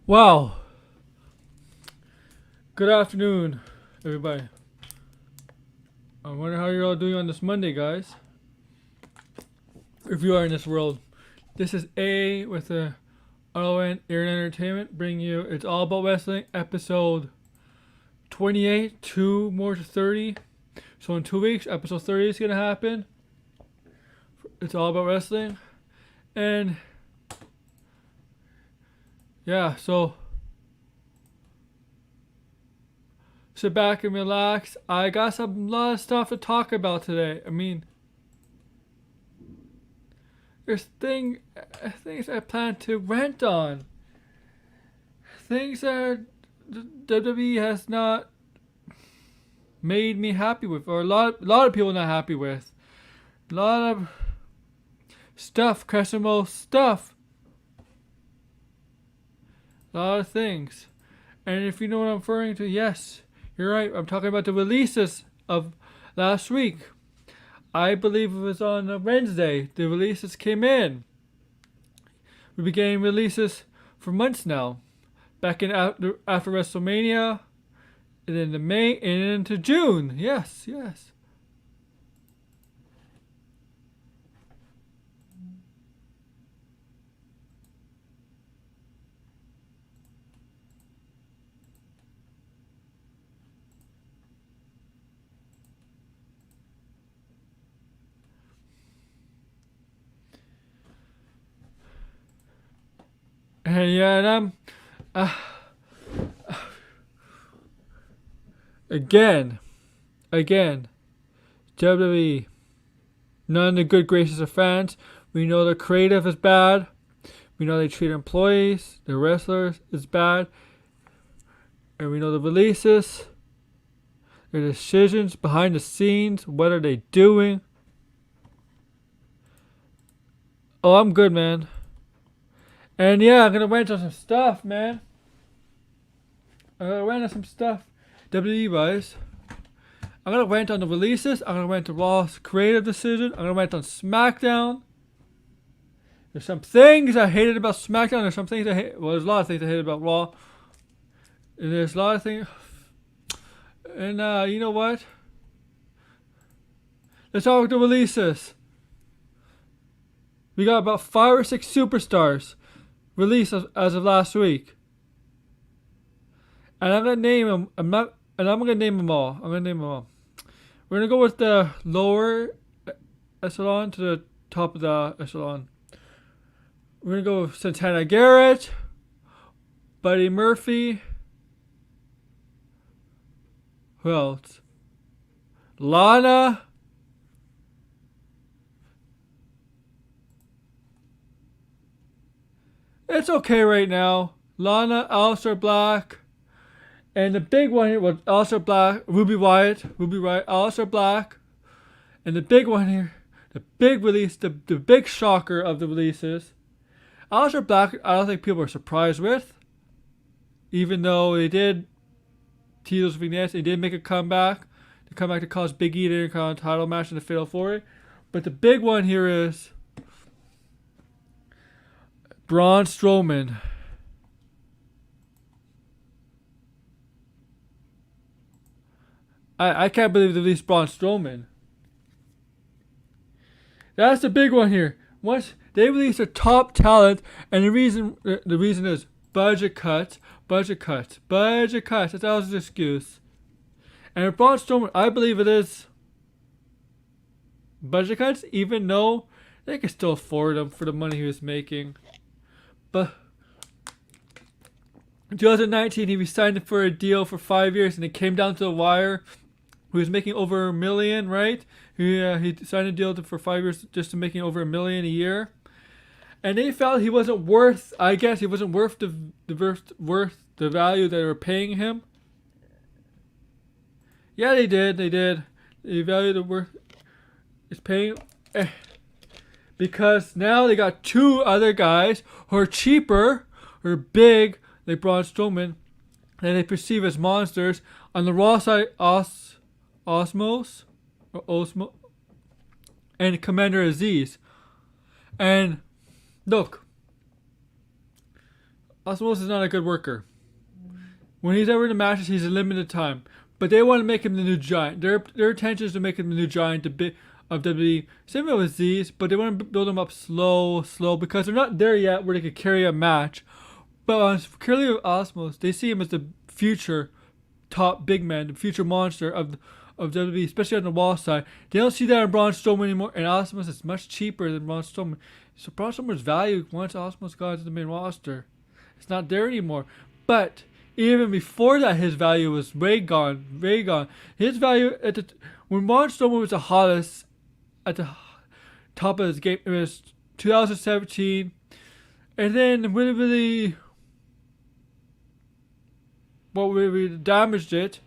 Wow. Good afternoon, everybody. I wonder how you're all doing on this Monday, guys. If you are in this world. This is A with the RON Air Entertainment bringing you It's All About Wrestling episode 28, 2 more to 30. So in 2 weeks, episode 30 is going to happen. It's all about wrestling. And yeah, so sit back and relax. I got a lot of stuff to talk about today. I mean, there's things I plan to rant on. Things that WWE has not made me happy with, or a lot of people not happy with. A lot of stuff, questionable stuff. A lot of things. And if you know what I'm referring to, yes, you're right. I'm talking about the releases of last week. I believe it was on Wednesday. The releases came in. We've been getting releases for months now. Back in after WrestleMania, and then to May, and into June. Yes. And yeah, and I'm again, WWE, none of the good graces of fans. We know the creative is bad. We know they treat employees, the wrestlers is bad. And we know the releases, their decisions behind the scenes, what are they doing? Oh, I'm good, man. And yeah, I'm gonna rant on some stuff, man. I'm gonna rant on some stuff. WWE wise. I'm gonna rant on the releases. I'm gonna rant on Raw's creative decision. I'm gonna rant on SmackDown. There's some things I hated about SmackDown. There's some things I hate. Well, there's a lot of things I hated about Raw. And there's a lot of things. And you know what? Let's talk about the releases. We got about 5 or 6 superstars released as of last week. And I'm gonna name them. I'm gonna name them all. We're gonna go with the lower echelon to the top of the echelon. We're gonna go with Santana Garrett, Buddy Murphy. Who else? Lana. It's okay right now. Lana, Aleister Black. And the big one here was Aleister Black, Ruby Wyatt, Aleister Black. And the big one here, the big release, the big shocker of the releases. Aleister Black, I don't think people were surprised with. Even though they did tease those vignettes, they did make a comeback. They come back to cause Big E the Intercontinental title match in the Fatal 4. But the big one here is Braun Strowman. I can't believe they released Braun Strowman. That's the big one here. Once they release a top talent, and the reason is budget cuts. That's always the excuse. And with Braun Strowman, I believe it is budget cuts, even though they can still afford him for the money he was making. But in 2019, he signed for a deal for 5 years, and it came down to the wire. He was making over $1 million, right? He signed a deal for 5 years just to making over $1 million a year. And they felt he wasn't worth. I guess he wasn't worth the value they were paying him. Yeah, they did. They valued the worth. It's paying. Because now they got 2 other guys who are cheaper, who are big, like Braun Strowman, and they perceive as monsters. On the Raw side, Osmo, and Commander Aziz. And look, Osmos is not a good worker. When he's ever in the matches, he's a limited time. But they want to make him the new giant. Their intention is to make him the new giant of WWE. Same with these, but they want to build him up slow, because they're not there yet where they could carry a match. But currently with Osmos, they see him as the future top big man, the future monster of WWE, especially on the wall side. They don't see that in Braun Strowman anymore, and Osmos is much cheaper than Braun Strowman. So Braun Strowman's value once Osmos got into the main roster, it's not there anymore. But even before that, his value was way gone. His value when Braun Strowman was the hottest at the top of his game, it was 2017, and then really damaged it.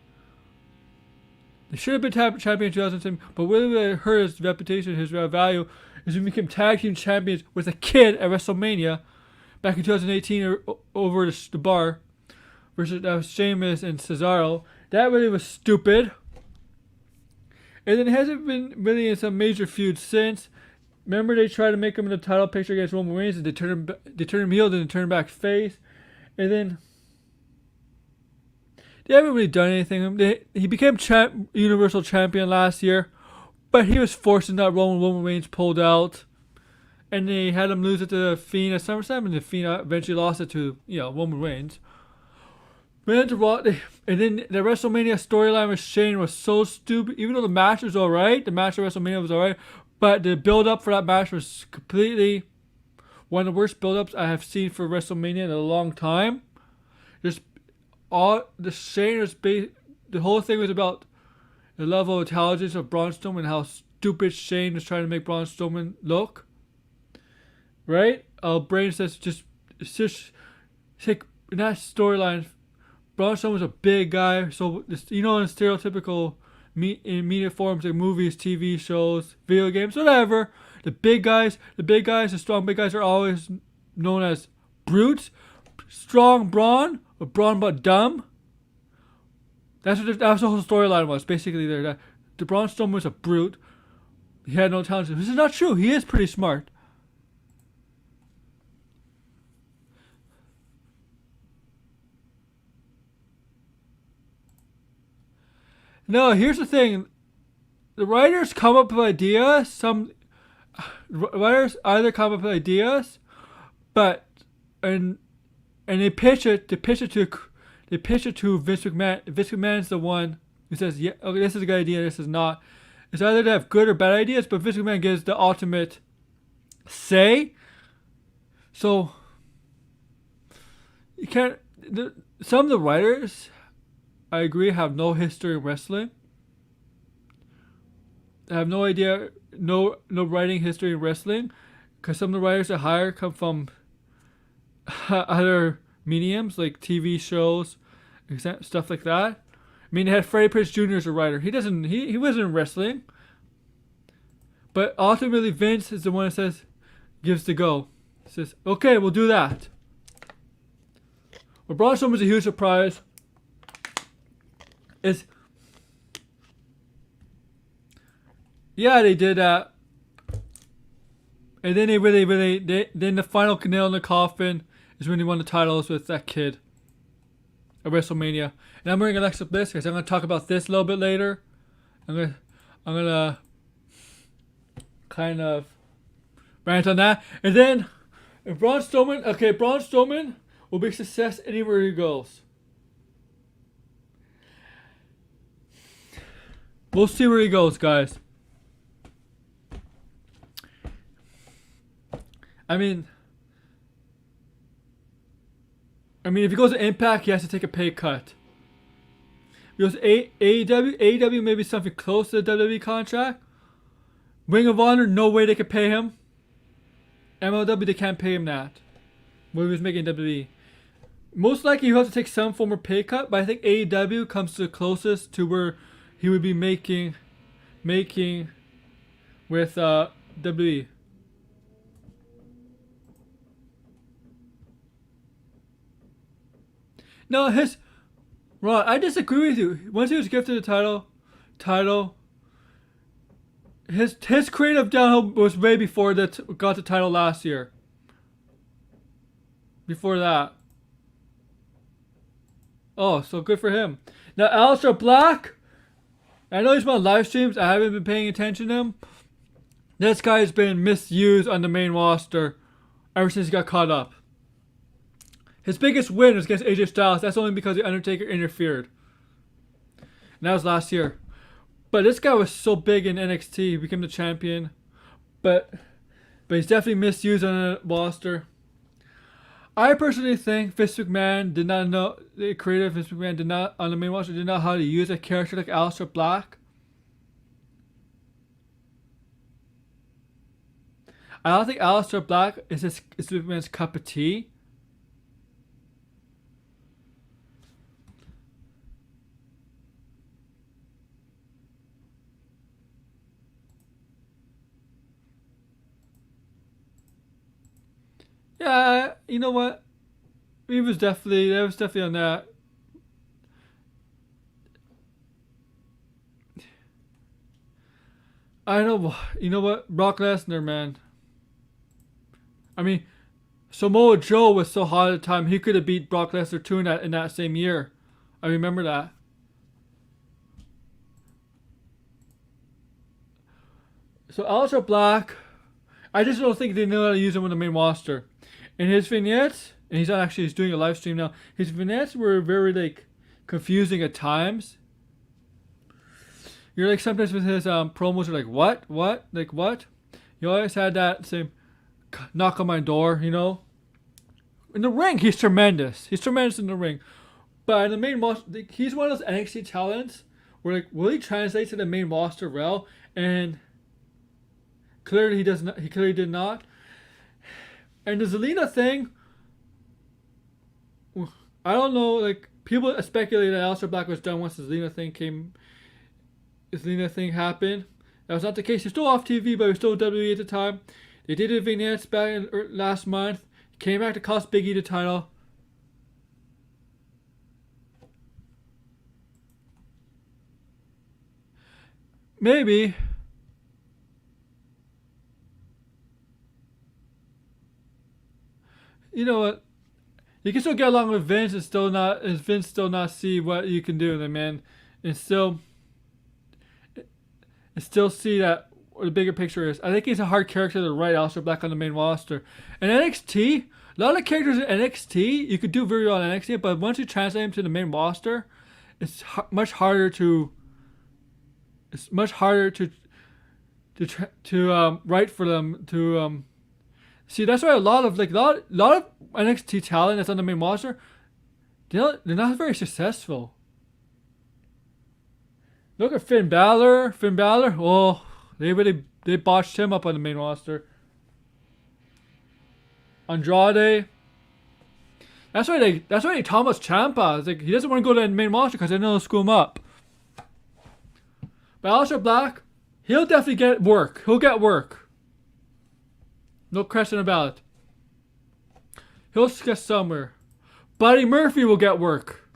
They should have been champion in 2007, but what really hurt his reputation, his value, is when he became tag team champions with a kid at WrestleMania back in 2018 over the bar versus Sheamus and Cesaro. That really was stupid. And then it hasn't been really in some major feuds since. Remember they tried to make him in the title picture against Roman Reigns, and they turned him heel, then they turned him back face. And then they haven't really done anything. He became Universal Champion last year, but he was forced in that role when Roman Reigns pulled out. And they had him lose it to the Fiend at Summerslam, and the Fiend eventually lost it to, Roman Reigns. And then the WrestleMania storyline with Shane was so stupid. Even though the match was alright, the match at WrestleMania was alright, but the build-up for that match was completely one of the worst build-ups I have seen for WrestleMania in a long time. The whole thing was about the level of intelligence of Braun Strowman and how stupid Shane was trying to make Braun Strowman look. Right? Brain says just take in that storyline. Braun Strowman was a big guy, so in stereotypical in media forums like movies, TV shows, video games, whatever. The strong big guys are always known as brutes. Strong Braun, or Braun but dumb. That's what the whole storyline was. Basically, the Braun Strowman was a brute. He had no talent. This is not true. He is pretty smart. No, here's the thing. The writers come up with ideas. Some writers either come up with ideas, and they pitch it to Vince McMahon. Vince McMahon's the one who says, "Yeah, okay, this is a good idea. This is not." It's either to have good or bad ideas, but Vince McMahon gives the ultimate say. So you can't. Some of the writers, I agree, have no history in wrestling. I have no idea, no writing history in wrestling, because some of the writers I hire come from other mediums like TV shows, stuff like that. I mean, they had Freddie Prinze Jr. as a writer. He wasn't in wrestling, but ultimately Vince is the one that gives the go. He says, "Okay, we'll do that." Well, Braun Strowman was a huge surprise. They did that, and then then the final nail in the coffin is when he won the titles with that kid at WrestleMania. And I'm wearing Alexa Bliss because I'm going to talk about this a little bit later. I'm gonna kind of rant on that, and then Braun Strowman will be a success anywhere he goes. We'll see where he goes, guys. I mean, if he goes to Impact, he has to take a pay cut. If he goes to AEW, maybe something close to the WWE contract. Ring of Honor, no way they could pay him. MLW, they can't pay him that. What he was making WWE. Most likely, he'll have to take some form of pay cut, but I think AEW comes to the closest to where he would be making with WWE. No, Ron, I disagree with you. Once he was gifted the title, his creative downhill was way before that got the title last year. Before that, Oh, so good for him. Now, Aleister Black, I know he's been on live streams. I haven't been paying attention to him. This guy's been misused on the main roster ever since he got caught up. His biggest win was against AJ Styles. That's only because the Undertaker interfered. And that was last year. But this guy was so big in NXT. He became the champion. But he's definitely misused on the roster. I personally think Vince McMahon did not know, the creative Vince McMahon did not, on the main roster, did not know how to use a character like Aleister Black. I don't think Aleister Black is McMahon's cup of tea. Yeah, you know what? That was definitely on that. I know, you know what? Brock Lesnar, man. I mean, Samoa Joe was so hot at the time, he could have beat Brock Lesnar too in that same year. I remember that. So Aleister Black, I just don't think they know how to use him on the main roster. And his vignettes, and he's doing a live stream now. His vignettes were very confusing at times. You're sometimes with his promos, you're what, what? You always had that same knock on my door, you know. In the ring, he's tremendous. He's tremendous in the ring, but in the main roster, he's one of those NXT talents where will he translate to the main roster well? And clearly he does not. He clearly did not. And the Zelina thing, I don't know. People speculated that Aleister Black was done once the Zelina thing happened. That was not the case. He was still off TV, but he was still WWE at the time. They did a vignettes back last month. Came back to cost Big E the title. Maybe. You know what? You can still get along with Vince and Vince still not see what you can do, man, and still see that what the bigger picture is. I think he's a hard character to write Aleister Black on the main roster. And NXT, a lot of characters in NXT you could do very well in NXT, but once you translate them to the main roster, it's much harder to write for them to. See, that's why a lot of NXT talent that's on the main roster, they're not very successful. Look at Finn Balor. Oh, they botched him up on the main roster. Andrade. That's why Thomas Ciampa is he doesn't want to go to the main roster because they know they'll screw him up. But Aleister Black, he'll definitely get work. He'll get work. No question about it. He'll get somewhere. Buddy Murphy will get work.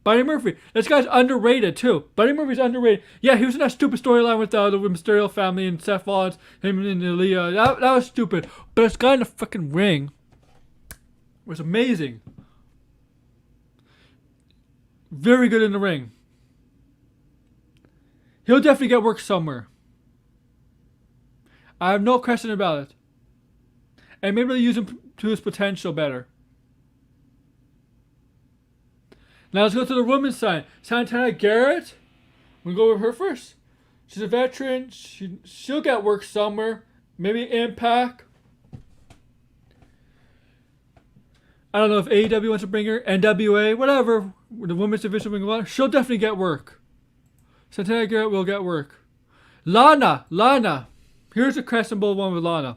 Buddy Murphy. This guy's underrated too. Buddy Murphy's underrated. Yeah, he was in that stupid storyline with the Mysterio family and Seth Rollins, him and Aaliyah. That was stupid. But this guy in the fucking ring was amazing. Very good in the ring. He'll definitely get work somewhere. I have no question about it. And maybe they'll use him to his potential better. Now let's go to the women's side. Santana Garrett. We'll go with her first. She's a veteran. She'll get work somewhere. Maybe Impact. I don't know if AEW wants to bring her. NWA, whatever. The women's division will go on. She'll definitely get work. Santana Garrett will get work. Lana. Here's a questionable one with Lana.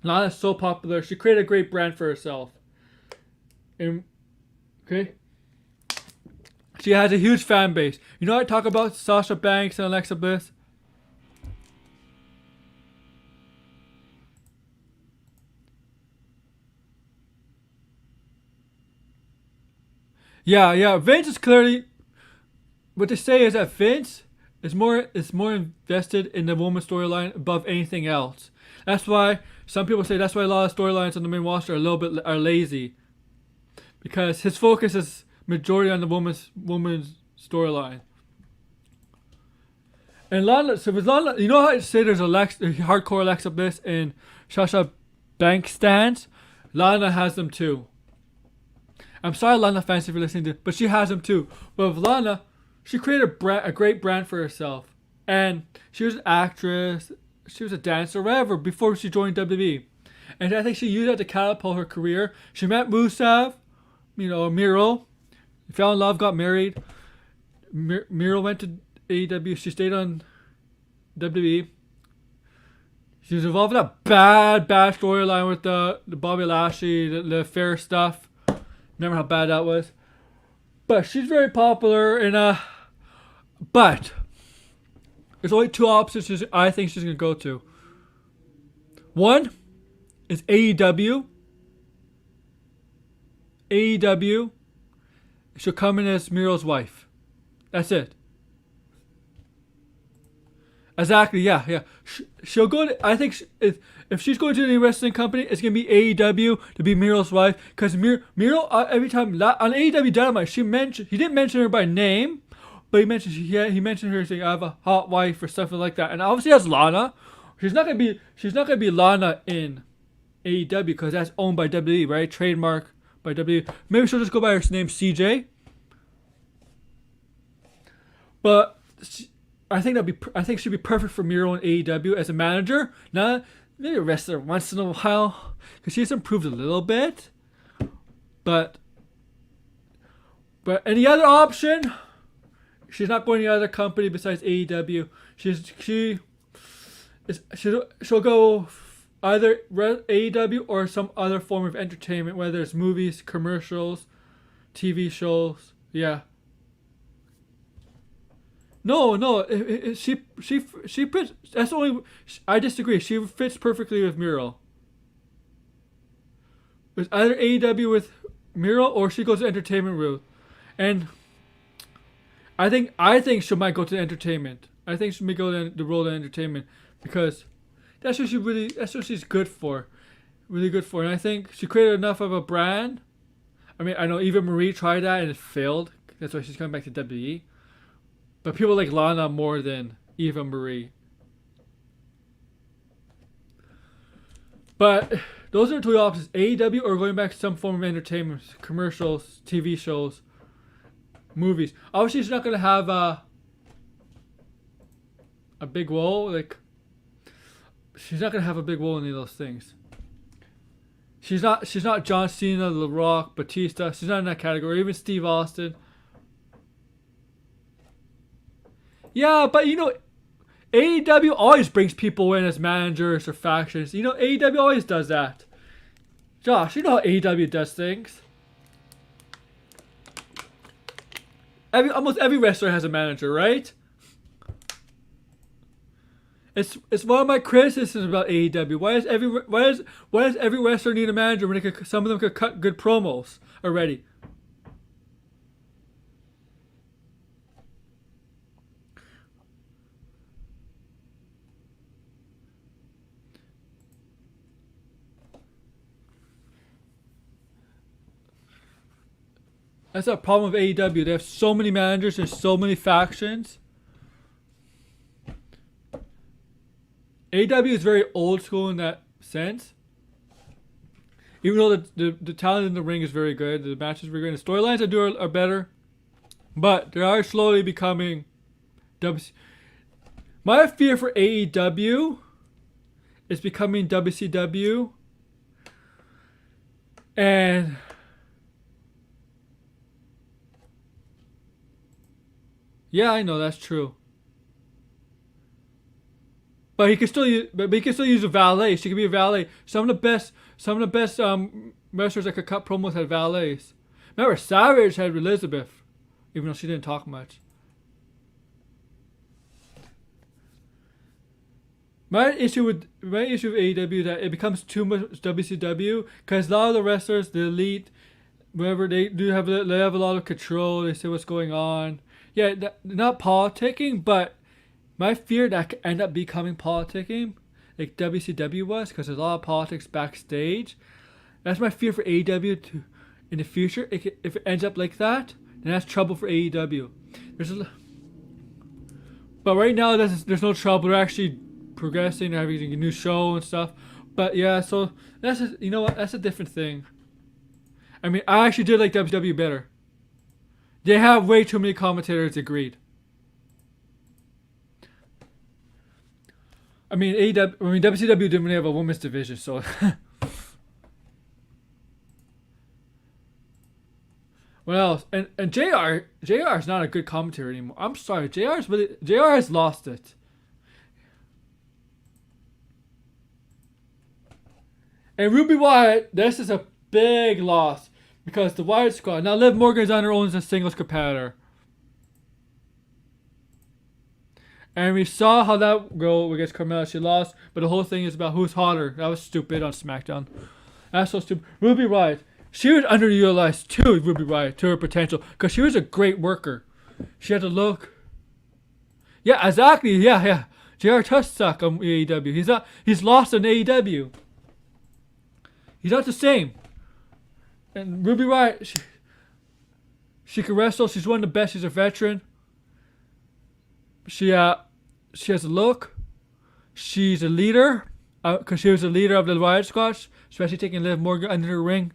Lana's so popular. She created a great brand for herself. Okay. She has a huge fan base. You know I talk about Sasha Banks and Alexa Bliss? Yeah. Vince is clearly... What they say is that Vince is more invested in the woman storyline above anything else. That's why some people say that's why a lot of storylines on the main roster are lazy. because his focus is majority on the woman's storyline. And Lana, so with Lana, you know how I say there's a hardcore Alexa Bliss and Sasha Banks stands? Lana has them too. I'm sorry, Lana fans, if you're listening to, but she has them too. But with Lana, she created a great brand for herself, and she was an actress, she was a dancer, whatever, before she joined WWE. And I think she used that to catapult her career. She met Rusev, Miro, fell in love, got married. Miro went to AEW. She stayed on WWE. She was involved in a bad storyline with the Bobby Lashley, the affair stuff. Remember how bad that was? But she's very popular, and but there's only two options I think she's gonna go to. One is AEW. AEW. She'll come in as Miro's wife. That's it. Exactly. Yeah. She'll go to. I think if she's going to any wrestling company, it's gonna be AEW to be Miro's wife. Because Miro every time on AEW Dynamite, he didn't mention her by name, but he mentioned her saying I have a hot wife or something like that. And obviously that's Lana. She's not gonna be Lana in AEW because that's owned by WWE, right? Trademark by WWE. Maybe she'll just go by her name CJ. But I think she'd be perfect for Miro in AEW as a manager. Not maybe a wrestler once in a while because she's improved a little bit. But any other option, she's not going to any other company besides AEW. She'll go either AEW or some other form of entertainment, whether it's movies, commercials, TV shows. Yeah. No. She fits. That's only. I disagree. She fits perfectly with Miro. It's either AEW with Miro or she goes to entertainment route, and I think she might go to entertainment. I think she may go to the role of entertainment because that's what she's good for, really good for. And I think she created enough of a brand. I mean, I know Eva Marie tried that and it failed. That's why she's coming back to WWE. But people like Lana more than Eva Marie. But those are two options. AEW or going back to some form of entertainment. Commercials, TV shows, movies. Obviously she's not going to have a big role. She's not going to have a big role in any of those things. She's not John Cena, The Rock, Batista. She's not in that category. Even Steve Austin. Yeah, but AEW always brings people in as managers or factions. AEW always does that. Josh, you know how AEW does things. Almost every wrestler has a manager, right? It's one of my criticisms about AEW. Why does every wrestler need a manager when some of them could cut good promos already? That's a problem with AEW. They have so many managers and so many factions. AEW is very old school in that sense. Even though the talent in the ring is very good, the matches are very good, the storylines are better, but they are slowly becoming My fear for AEW is becoming WCW, and yeah, I know that's true. But he can still use a valet. She could be a valet. Some of the best wrestlers that could cut promos had valets. Remember, Savage had Elizabeth, even though she didn't talk much. My issue with AEW is that it becomes too much WCW because a lot of the wrestlers, the elite, wherever they have a lot of control. They say what's going on. Yeah, not politicking, but my fear that could end up becoming politicking, like WCW was, because there's a lot of politics backstage. That's my fear for AEW in the future, if it ends up like that, then that's trouble for AEW. But right now, there's no trouble. They're actually progressing. They're having a new show and stuff. But yeah, so you know what? That's a different thing. I mean, I actually did like WWE better. They have way too many commentators. Agreed. I mean, WCW didn't really have a women's division, so. What else? And JR is not a good commentator anymore. I'm sorry, JR has lost it. And Ruby Wyatt, this is a big loss because the Wyatt Squad. Now Liv Morgan's on her own as a singles competitor. And we saw how that go against Carmella. She lost, but the whole thing is about who's hotter. That was stupid on SmackDown. That's so stupid. Ruby Riott. She was underutilized too, Ruby Riott, to her potential. Because she was a great worker. She had to look. Yeah, exactly. Yeah. JR does suck on AEW. He's lost on AEW. He's not the same. And Ruby Riott, she can wrestle. She's one of the best. She's a veteran. She has a look. She's a leader, because she was a leader of the Riot Squad, especially taking Liv Morgan under the ring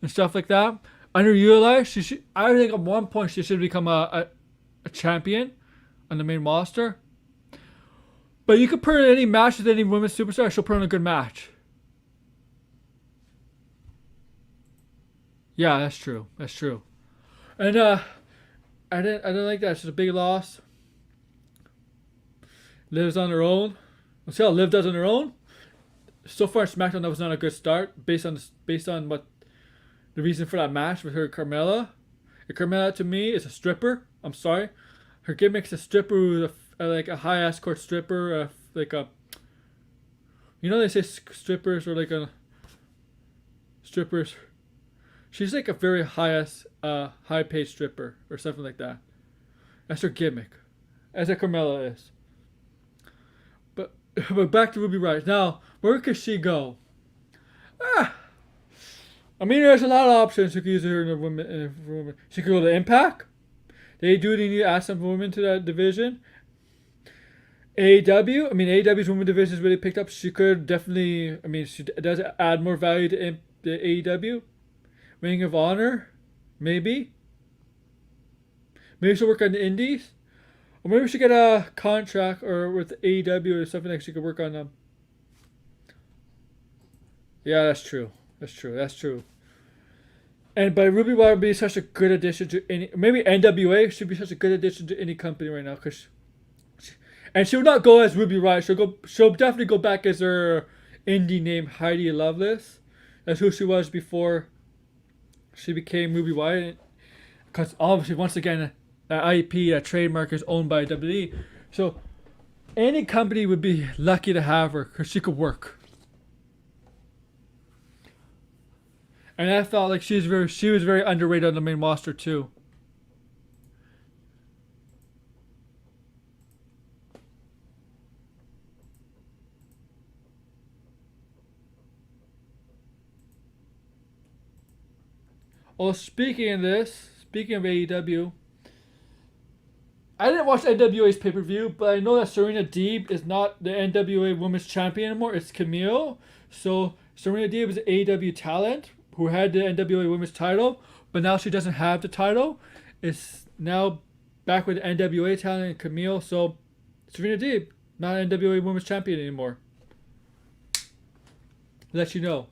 and stuff like that. Underutilized. I think at one point she should become a champion on the main roster. But you could put her in any match with any women's superstar. She'll put on a good match. Yeah, that's true. And I didn't like that. She's a big loss. Liv's on her own. We'll see how Liv does on her own. So far, SmackDown, that was not a good start based on what the reason for that match with her Carmella. And Carmella to me is a stripper. I'm sorry, her gimmick's a stripper who's like a high ass court stripper, like a. You know they say strippers are like a. Strippers. She's like a very high paid stripper or something like that. That's her gimmick, as a Carmella is. But back to Ruby Riott. Now, where could she go? I mean, there's a lot of options. You could use her in a women. She could go to Impact. They do need to add some women to that division. AEW. I mean, AEW's women division is really picked up. She could definitely. I mean, she does add more value to the AEW. Ring of Honor, maybe. Maybe she'll work on the Indies. Or maybe she get a contract or with AEW or something like she could work on them. Yeah, that's true. And by Ruby Riott would be such a good addition to any. Maybe NWA should be such a good addition to any company right now, and she would not go as Ruby Riott. She'll definitely go back as her indie name Heidi Lovelace. That's who she was before she became Ruby Riott. Because obviously, once again, that IP, that trademark is owned by WWE. So any company would be lucky to have her because she could work. And I felt like she was very underrated on the main roster too. Well, speaking of AEW, I didn't watch NWA's pay-per-view, but I know that Serena Deeb is not the NWA Women's Champion anymore. It's Camille. So Serena Deeb is an AEW talent who had the NWA Women's title, but now she doesn't have the title. It's now back with the NWA talent Camille. So Serena Deeb, not NWA Women's Champion anymore. Let you know.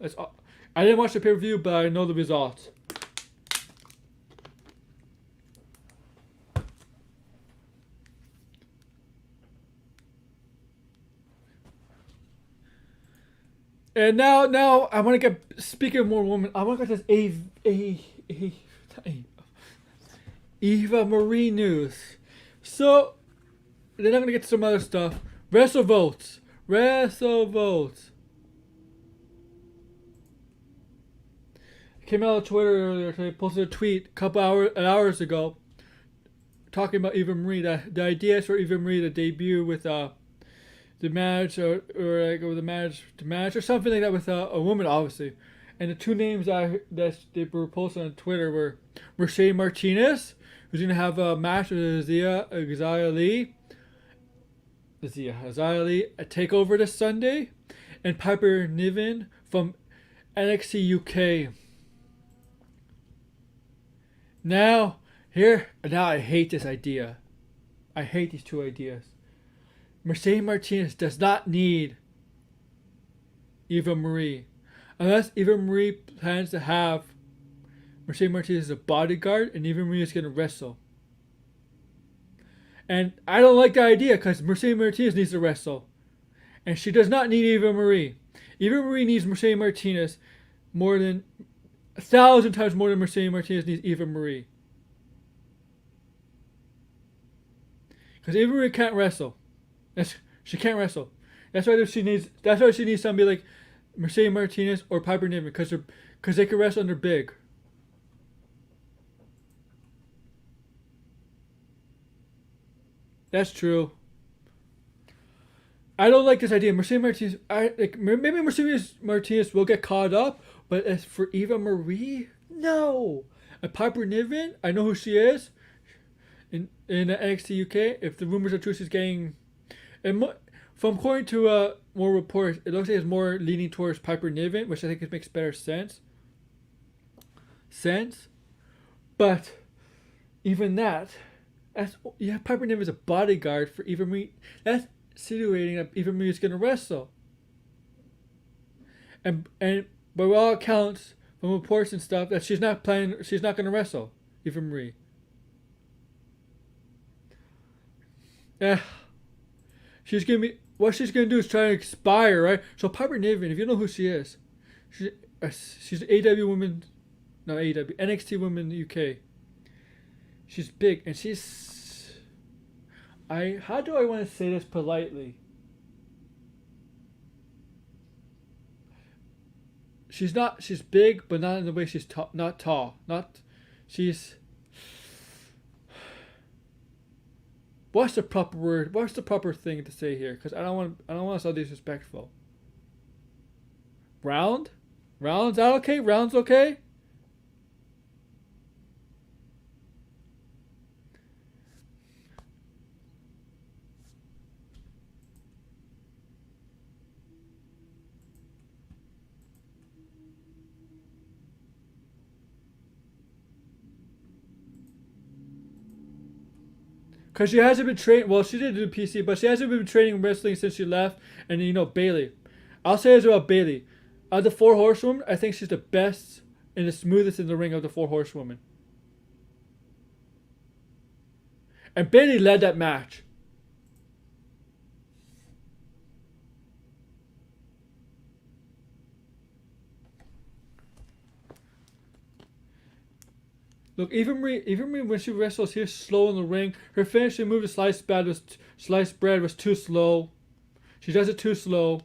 I didn't watch the pay-per-view, but I know the results. And now I want to get, speaking of more women, I want to get this Eva Marie news. So then I'm going to get to some other stuff. WrestleVotes. Came out on Twitter earlier today, posted a tweet a couple hours ago talking about Eva Marie. The idea is for Eva Marie to debut with the match or like the match or something like that with a woman, obviously. And the two names that they were posted on Twitter were Mercedes Martinez, who's going to have a match with Azia Lee, a takeover this Sunday, and Piper Niven from NXT UK. Now I hate this idea. I hate these two ideas. Mercedes Martinez does not need Eva Marie. Unless Eva Marie plans to have Mercedes Martinez as a bodyguard and Eva Marie is going to wrestle. And I don't like the idea because Mercedes Martinez needs to wrestle. And she does not need Eva Marie. Eva Marie needs Mercedes Martinez more than 1,000 times more than Mercedes Martinez needs Eva Marie. Because Eva Marie can't wrestle. She can't wrestle. That's why she needs somebody like Mercedes Martinez or Piper Niven because they can wrestle and they're big. That's true. I don't like this idea. Mercedes Martinez, maybe Mercedes Martinez will get caught up, but as for Eva Marie, no. And Piper Niven, I know who she is. In NXT UK, if the rumors are true, she's getting. From according to more reports, it looks like it's more leaning towards Piper Niven, which I think makes better sense. But even that, Piper Niven is a bodyguard for Eva Marie. That's insinuating that Eva Marie is going to wrestle. And by all accounts, from reports and stuff, that she's not going to wrestle Eva Marie. She's gonna be. What she's gonna do is try to expire, right? So Piper Niven, if you know who she is, she's AEW woman, no AEW NXT woman in the UK. She's big and she's. How do I want to say this politely? She's big, but not in the way she's not tall. She's. What's the proper word? What's the proper thing to say here? Because I don't want to sound disrespectful. Round? Round's that okay? Round's okay? Because she hasn't been training. Well, she did do PC, but she hasn't been training wrestling since she left. And Bayley. I'll say this about Bayley. Of the 4 horsewomen, I think she's the best and the smoothest in the ring of the 4 horsewomen. And Bayley led that match. Look, even Marie, when she wrestles here, slow in the ring. Her finishing move, the sliced bread, was too slow. She does it too slow.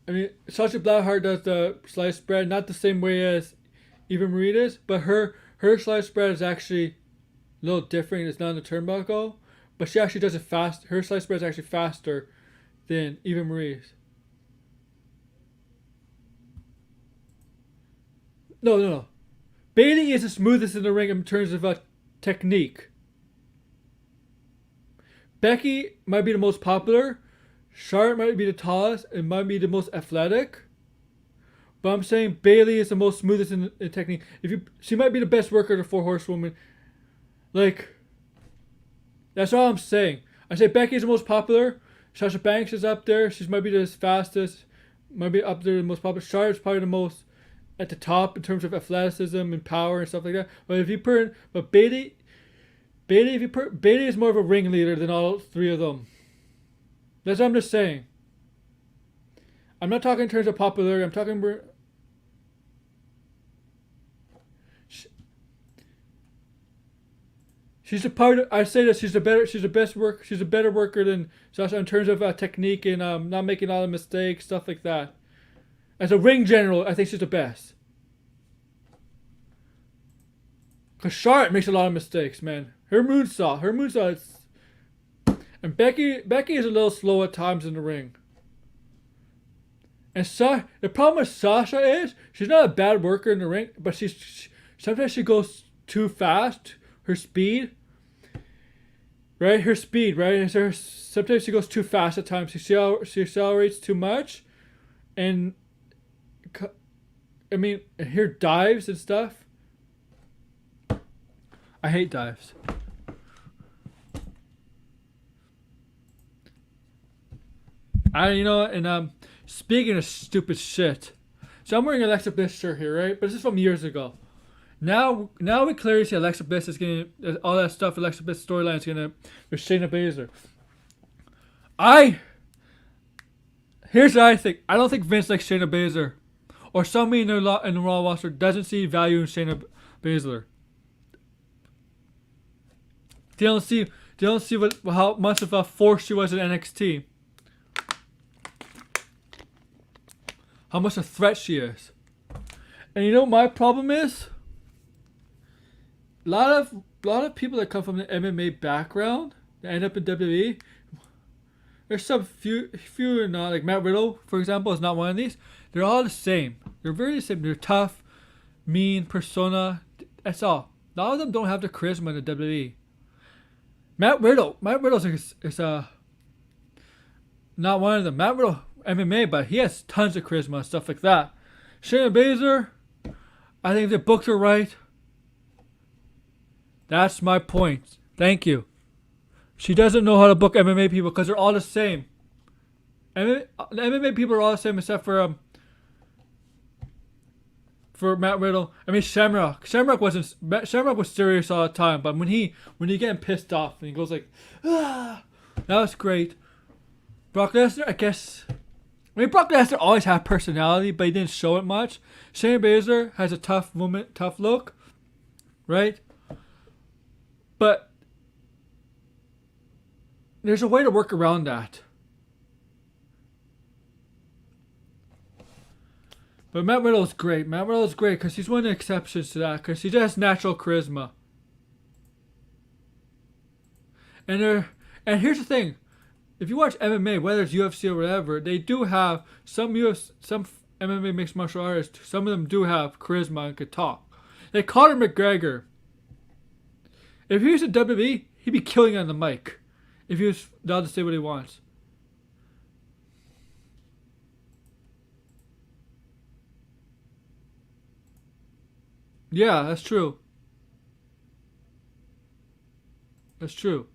I mean, Sasha Blackheart does the sliced bread, not the same way as Eva Marie does, but her sliced bread is actually a little different. It's not in the turnbuckle, but she actually does it fast. Her sliced bread is actually faster than Eva Marie's. No. Bayley is the smoothest in the ring in terms of technique. Becky might be the most popular. Charlotte might be the tallest. It might be the most athletic. But I'm saying Bayley is the most smoothest in technique. She might be the best worker of the 4 horsewomen. That's all I'm saying. I say Becky is the most popular. Sasha Banks is up there. She might be the fastest. Might be up there the most popular. Charlotte's probably the most at the top in terms of athleticism and power and stuff like that. But Bayley is more of a ringleader than all 3 of them. That's what I'm just saying. I'm not talking in terms of popularity. I'm talking. She's a part of. I say that she's a better worker than Sasha in terms of technique and not making a lot of mistakes, stuff like that. As a ring general, I think she's the best. Because Charlotte makes a lot of mistakes, man. Her moonsault is... And Becky is a little slow at times in the ring. And the problem with Sasha is she's not a bad worker in the ring, but sometimes she goes too fast. Her speed, right? Her speed, right? Sometimes she goes too fast at times. She accelerates too much, and I mean, her dives and stuff. I hate dives. And speaking of stupid shit, so I'm wearing Alexa Bliss shirt here, right? But this is from years ago. Now we clearly see Alexa Bliss is getting all that stuff. Alexa Bliss storyline is gonna with Shayna Baszler. Here's what I think. I don't think Vince likes Shayna Baszler, or somebody in the Raw roster doesn't see value in Shayna Baszler. They don't see how much of a force she was in NXT. How much a threat she is. And you know what my problem is? A lot of people that come from the MMA background that end up in WWE. There's some few not like Matt Riddle, for example, is not one of these. They're all the same. They're very the same. They're tough, mean, persona. That's all. A lot of them don't have the charisma in the WWE. Matt Riddle's is not one of them. Matt Riddle MMA, but he has tons of charisma and stuff like that. Shayna Baszler, I think if they booked her right. That's my point. Thank you. She doesn't know how to book MMA people because they're all the same. The MMA people are all the same except for Matt Riddle. I mean Shamrock. Shamrock was serious all the time, but when he getting pissed off and he goes like, that was great. Brock Lesnar, I guess. I mean, Brock Lesnar always had personality, but he didn't show it much. Shayna Baszler has a tough look, right? But there's a way to work around that. But Matt Riddle is great. Matt Riddle is great because he's one of the exceptions to that because he just has natural charisma. And here's the thing. If you watch MMA, whether it's UFC or whatever, they do have some MMA mixed martial artists. Some of them do have charisma and could talk. Like Conor McGregor. If he was in WWE, he'd be killing on the mic. If he was allowed to say what he wants. Yeah, that's true. That's true.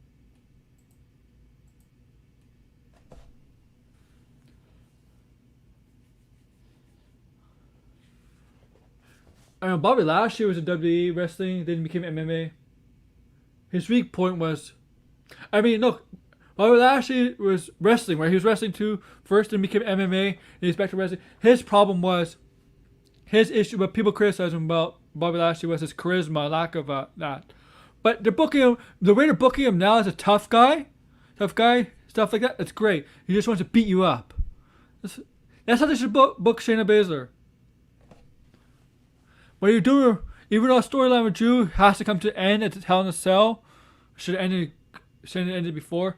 I know Bobby Lashley was in WWE wrestling, then became MMA. His weak point was, Bobby Lashley was wrestling, right? He was wrestling too first, then became MMA, and he's back to wrestling. His problem was, his issue, what people criticize him about Bobby Lashley was his charisma, lack of that. But they're booking him, the way they're booking him now as a tough guy, stuff like that, it's great. He just wants to beat you up. That's how they should book Shayna Baszler. What you're doing, even though a storyline with Drew has to come to an end at the Hell in a Cell, should have ended before.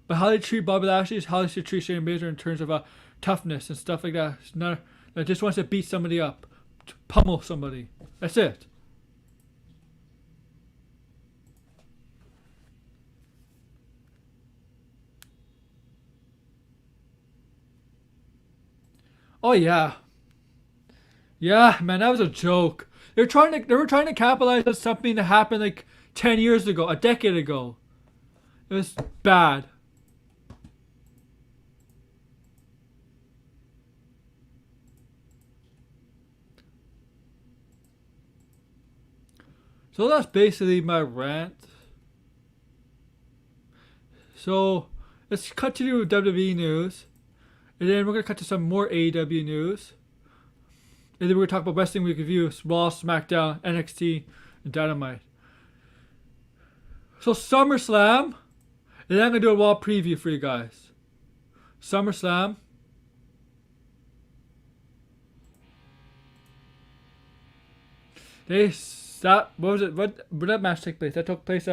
But how they treat Bobby Lashley is how they should treat Shayna Baszler in terms of toughness and stuff like that. It's not that just wants to beat somebody up, to pummel somebody. That's it. Oh yeah. Yeah, man, that was a joke. They were trying to capitalize on something that happened like 10 years ago, a decade ago. It was bad. So that's basically my rant. So let's continue with WWE news. And then we're going to cut to some more AEW news. And then we're going to talk about Wrestling Week reviews, Raw, SmackDown, NXT, and Dynamite. So SummerSlam. And then I'm going to do a Raw preview for you guys. SummerSlam. What was it? What did that match take place? That took place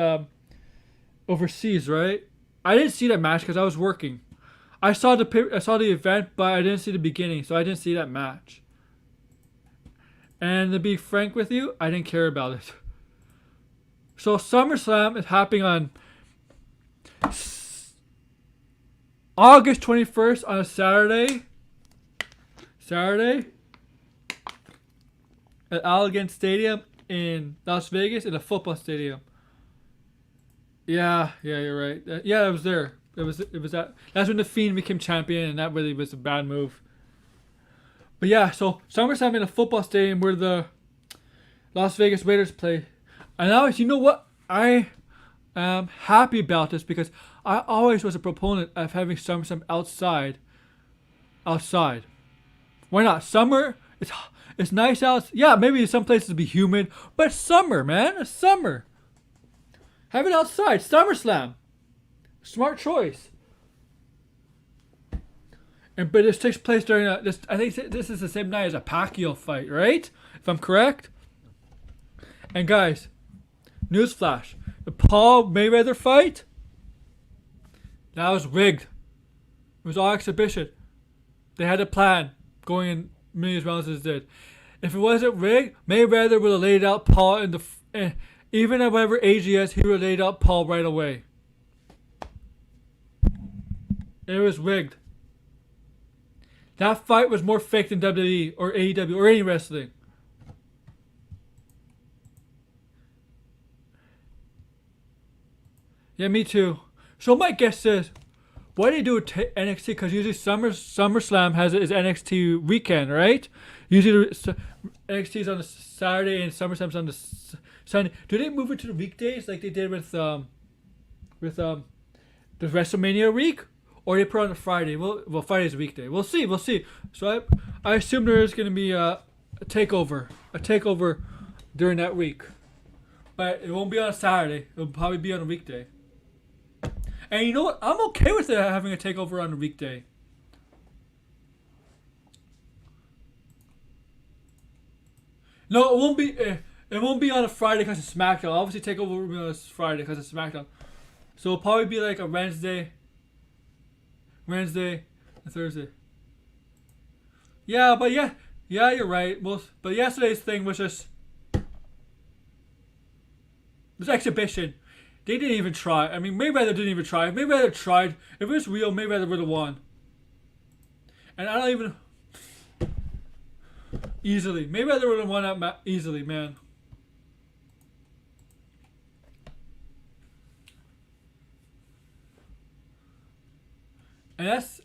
overseas, right? I didn't see that match because I was working. I saw the event, but I didn't see the beginning, so I didn't see that match. And to be frank with you, I didn't care about it. So SummerSlam is happening on August 21st on a Saturday. At Allegan Stadium in Las Vegas, in a football stadium. Yeah, you're right. Yeah, I was there. It was that. That's when the Fiend became champion, and that really was a bad move. But yeah, so SummerSlam in a football stadium where the Las Vegas Raiders play. And now, you know what? I am happy about this because I always was a proponent of having SummerSlam outside. Why not? Summer, it's nice out. Yeah, maybe some places be humid, but it's summer, man. It's summer. Have it outside. SummerSlam. Smart choice. But this takes place during this. I think this is the same night as a Pacquiao fight, right? If I'm correct. And guys, newsflash: the Paul Mayweather fight, that was rigged. It was all exhibition. They had a plan going in millions rounds as it did. If it wasn't rigged, Mayweather would have laid out Paul in the. Even at whatever age he is, he would have laid out Paul right away. It was rigged. That fight was more fake than WWE or AEW or any wrestling. Yeah, me too. So my guess is, why do they do with NXT? Because usually SummerSlam has it as NXT weekend, right? Usually NXT is on the Saturday and SummerSlam's on the Sunday. Do they move it to the weekdays like they did with the WrestleMania week? Or they put on a Friday. Well, Friday's a weekday. We'll see. So I assume there is going to be a takeover during that week. But it won't be on a Saturday. It'll probably be on a weekday. And you know what? I'm okay with it having a takeover on a weekday. No, it won't be. It won't be on a Friday because it's SmackDown. Obviously, takeover will be on a Friday because it's SmackDown. So it'll probably be like a Wednesday, and Thursday. Yeah, but yeah, you're right. Well, but yesterday's thing was just this exhibition. They didn't even try. I mean, Mayweather didn't even try. If Mayweather tried, if it was real, Mayweather would have won. And I don't even easily. Mayweather would have won that easily, man.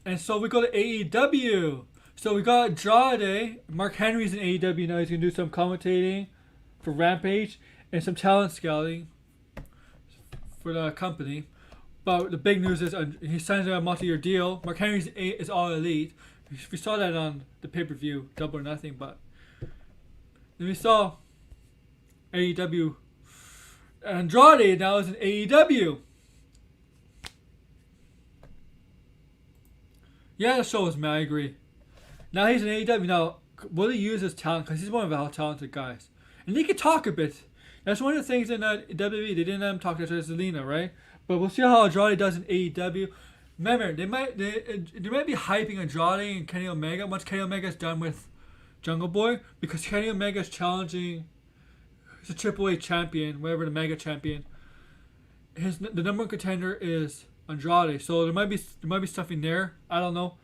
And so we go to AEW. So we got Andrade. Mark Henry's in AEW now. He's gonna do some commentating for Rampage and some talent scouting for the company. But the big news is he signs a multi-year deal. Mark Henry is all elite. We saw that on the pay-per-view, Double or Nothing. But then we saw AEW. Andrade now is in AEW. Yeah, the show was mad. I agree. Now he's in AEW. Now, will he use his talent? Because he's one of our talented guys. And he can talk a bit. That's one of the things in WWE. They didn't let him talk to Zelina, right? But we'll see how Andrade does in AEW. Remember, they might be hyping Andrade and Kenny Omega once Kenny Omega's done with Jungle Boy. Because Kenny Omega's challenging... He's a Triple A champion, whatever, the Mega champion. The number one contender is Andrade. So there might be stuff in there. I don't know.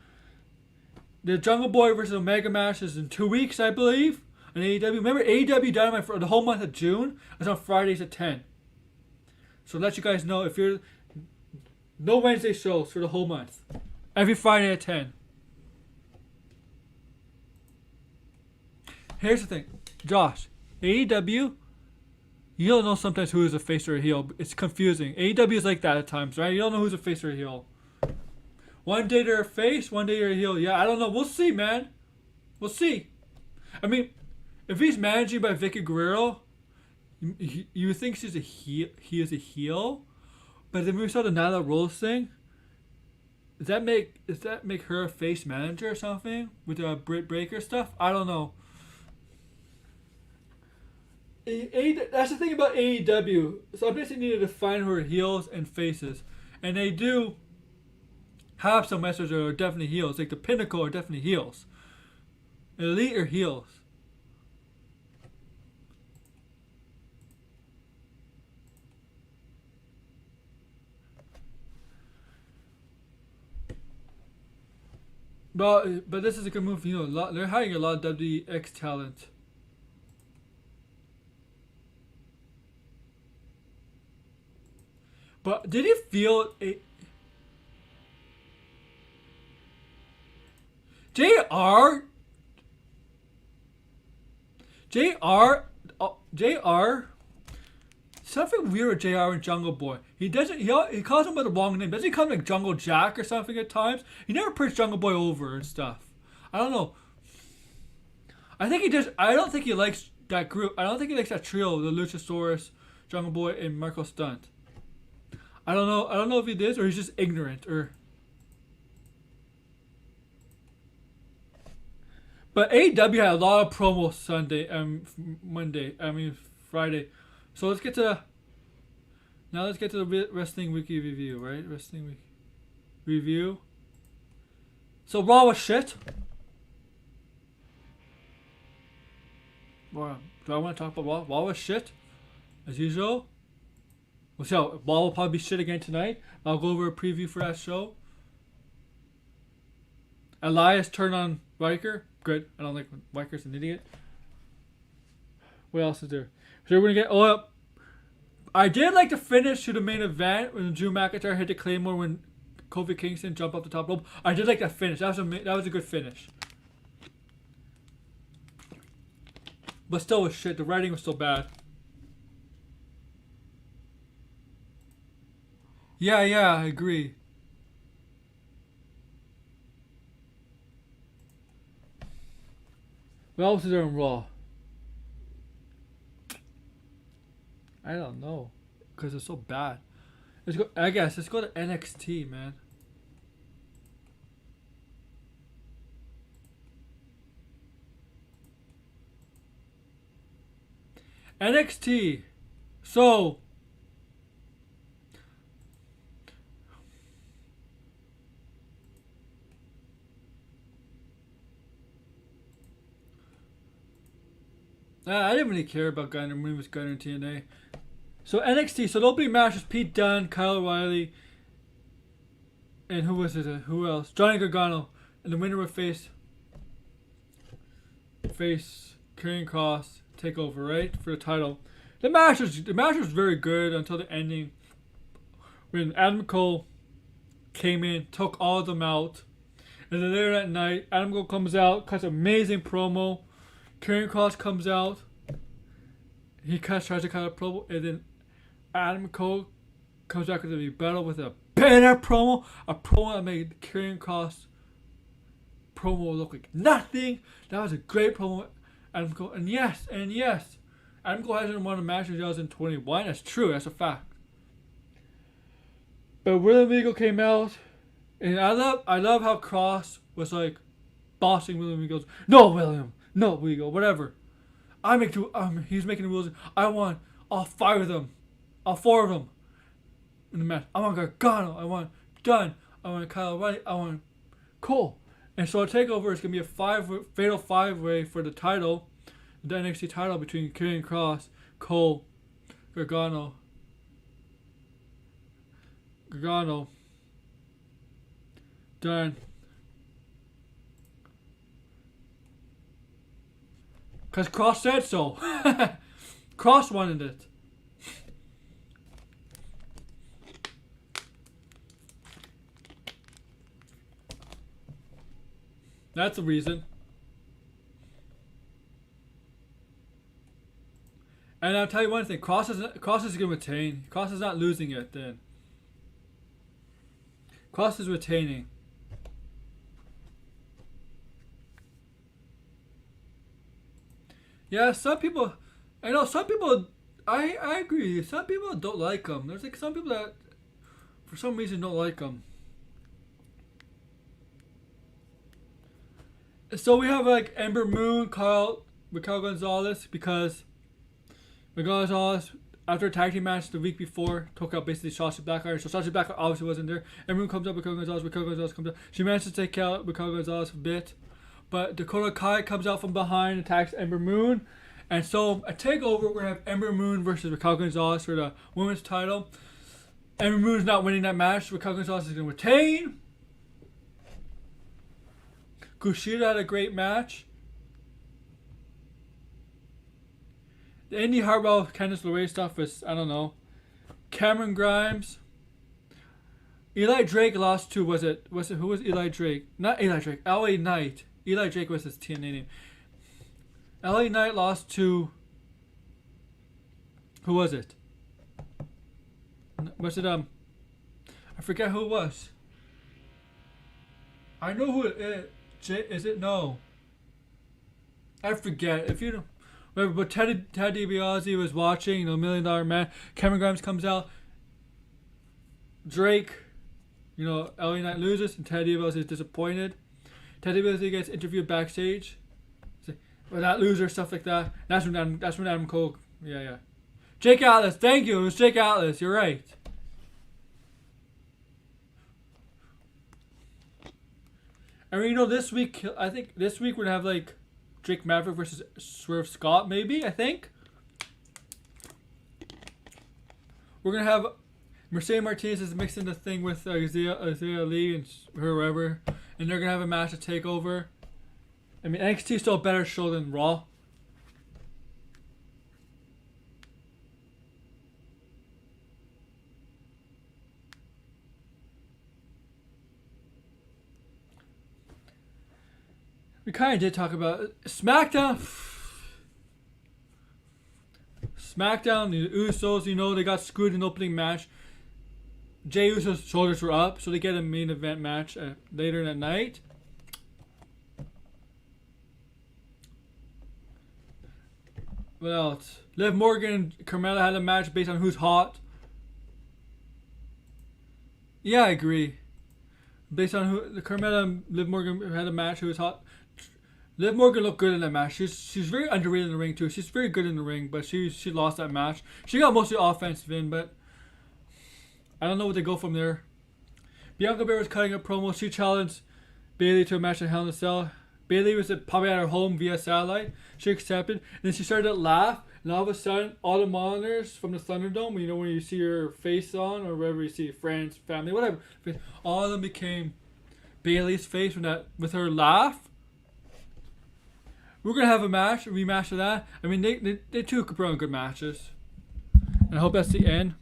The Jungle Boy versus Omega match is in 2 weeks, I believe. On AEW. Remember, AEW Dynamite for the whole month of June is on Fridays at 10. So let you guys know if you're no Wednesday shows for the whole month. Every Friday at 10. Here's the thing, Josh. AEW, you don't know sometimes who is a face or a heel. It's confusing. AEW is like that at times, right? You don't know who's a face or a heel. One day they're a face, one day they're a heel. Yeah, I don't know. We'll see, man. We'll see. I mean, if he's managing by Vicky Guerrero, you think she's a heel? He is a heel, but then we saw the Nyla Rose thing. Does that make her a face manager or something with the Britt Baker stuff? I don't know. That's the thing about AEW. Sometimes they need to define who are heels and faces, and they do have some wrestlers that are definitely heels. Like the Pinnacle are definitely heels. Elite are heels. But this is a good move. You know, they're hiring a lot of WX talent. But did you feel it? JR, something weird with JR and Jungle Boy. He doesn't. He calls him by the wrong name. Doesn't he call him like Jungle Jack or something at times? He never puts Jungle Boy over and stuff. I don't know. I think he just. I don't think he likes that group. I don't think he likes that trio: the Luchasaurus, Jungle Boy, and Marco Stunt. I don't know. I don't know if he did or he's just ignorant or. But AEW had a lot of promos Friday. So let's get to the Wrestling Wiki review, right? Wrestling Week review. So Raw was shit. Well, do I want to talk about Raw? Raw was shit, as usual. We'll see how Raw will probably be shit again tonight. I'll go over a preview for that show. Elias turned on Riker. Good. I don't think Riker's an idiot. What else is there? So we're gonna get. Oh, I did like the finish to the main event when Drew McIntyre hit the Claymore when Kofi Kingston jumped up the top rope. I did like that finish. That was a good finish. But still was shit. The writing was still bad. Yeah, I agree. What else is there in Raw? I don't know. Because it's so bad. Let's go to NXT, man. NXT. So I didn't really care about Gunner when he was Gunner in TNA. So NXT, so the opening match was Pete Dunne, Kyle O'Reilly, and who was it? Who else? Johnny Gargano, and the winner would face Karrion Kross, take over, right, for the title. The match was very good until the ending, when Adam Cole came in, took all of them out, and then later that night, Adam Cole comes out, cuts an amazing promo. Karrion Kross comes out. He tries to cut a promo, and then Adam Cole comes back with a rebuttal with a better promo. A promo that made Karrion Kross promo look like nothing. That was a great promo. Adam Cole, and yes, Adam Cole hasn't won a match in 2021. That's true. That's a fact. But William Regal came out, and I love how Kross was like bossing William Regal. No, William. No, Regal, whatever. He's making the rules. I want all 5 of them. All 4 of them in the match. I want Gargano. I want Dunne. I want Kyle O'Reilly. I want Cole. And so a takeover is going to be a fatal 5-way for the title, the NXT title between Karrion Kross, Cole, Gargano, Dunne. Because Kross said so. Kross wanted it. That's the reason. And I'll tell you one thing. Kross is going to retain. Kross is not losing it then. Kross is retaining. Yeah, some people, I agree. Some people don't like him. There's like some people that, for some reason, don't like him. So we have like Ember Moon, Raquel Gonzalez, because Raquel Gonzalez, after a tag team match the week before, took out basically Shotzi Blackheart. So Shotzi Blackheart obviously wasn't there. Everyone comes up, Raquel Gonzalez comes up. She managed to take out Raquel Gonzalez a bit. But Dakota Kai comes out from behind, attacks Ember Moon. And so, a takeover, we're going to have Ember Moon versus Raquel Gonzalez for the women's title. Ember Moon's not winning that match. Raquel Gonzalez is going to retain. Kushida had a great match. The Indy Hartwell, Candice LeRae stuff was, I don't know. Cameron Grimes. Eli Drake lost to, who was Eli Drake? Not Eli Drake, LA Knight. Eli Drake was his TNA name. LA Knight lost to, who was it? Was it, I forget who it was. I know who it is. Is it? No. I forget. If you don't remember, but Ted DiBiase was watching, $1 Million Man. Cameron Grimes comes out. Drake, LA Knight loses, and Ted DiBiase is disappointed. Ted DiBiase gets interviewed backstage. Well, that loser, stuff like that. That's when Adam Cole. Yeah. Jake Atlas, thank you. It was Jake Atlas. You're right. And this week, I think we're gonna have like Drake Maverick versus Swerve Scott, maybe. I think we're gonna have Mercedes Martinez is mixing the thing with Isaiah Lee and whoever, and they're gonna have a match to take over. I mean, NXT is still a better show than Raw. We kind of did talk about SmackDown. The Usos, they got screwed in the opening match. Jey Uso's shoulders were up, so they get a main event match later in the night. What else? Liv Morgan and Carmella had a match based on who's hot. Yeah, I agree. Based on who Carmella and Liv Morgan had a match who was hot. Liv Morgan looked good in that match. She's very underrated in the ring too. She's very good in the ring, but she lost that match. She got mostly offensive win, but I don't know what they go from there. Bianca Belair was cutting a promo. She challenged Bayley to a match in Hell in a Cell. Bayley was probably at her home via satellite. She accepted. And then she started to laugh. And all of a sudden, all the monitors from the Thunderdome, when you see your face on, or wherever you see friends, family, whatever, all of them became Bayley's face with her laugh. We're going to have a rematch of that. I mean, they two could put on good matches. And I hope that's the end.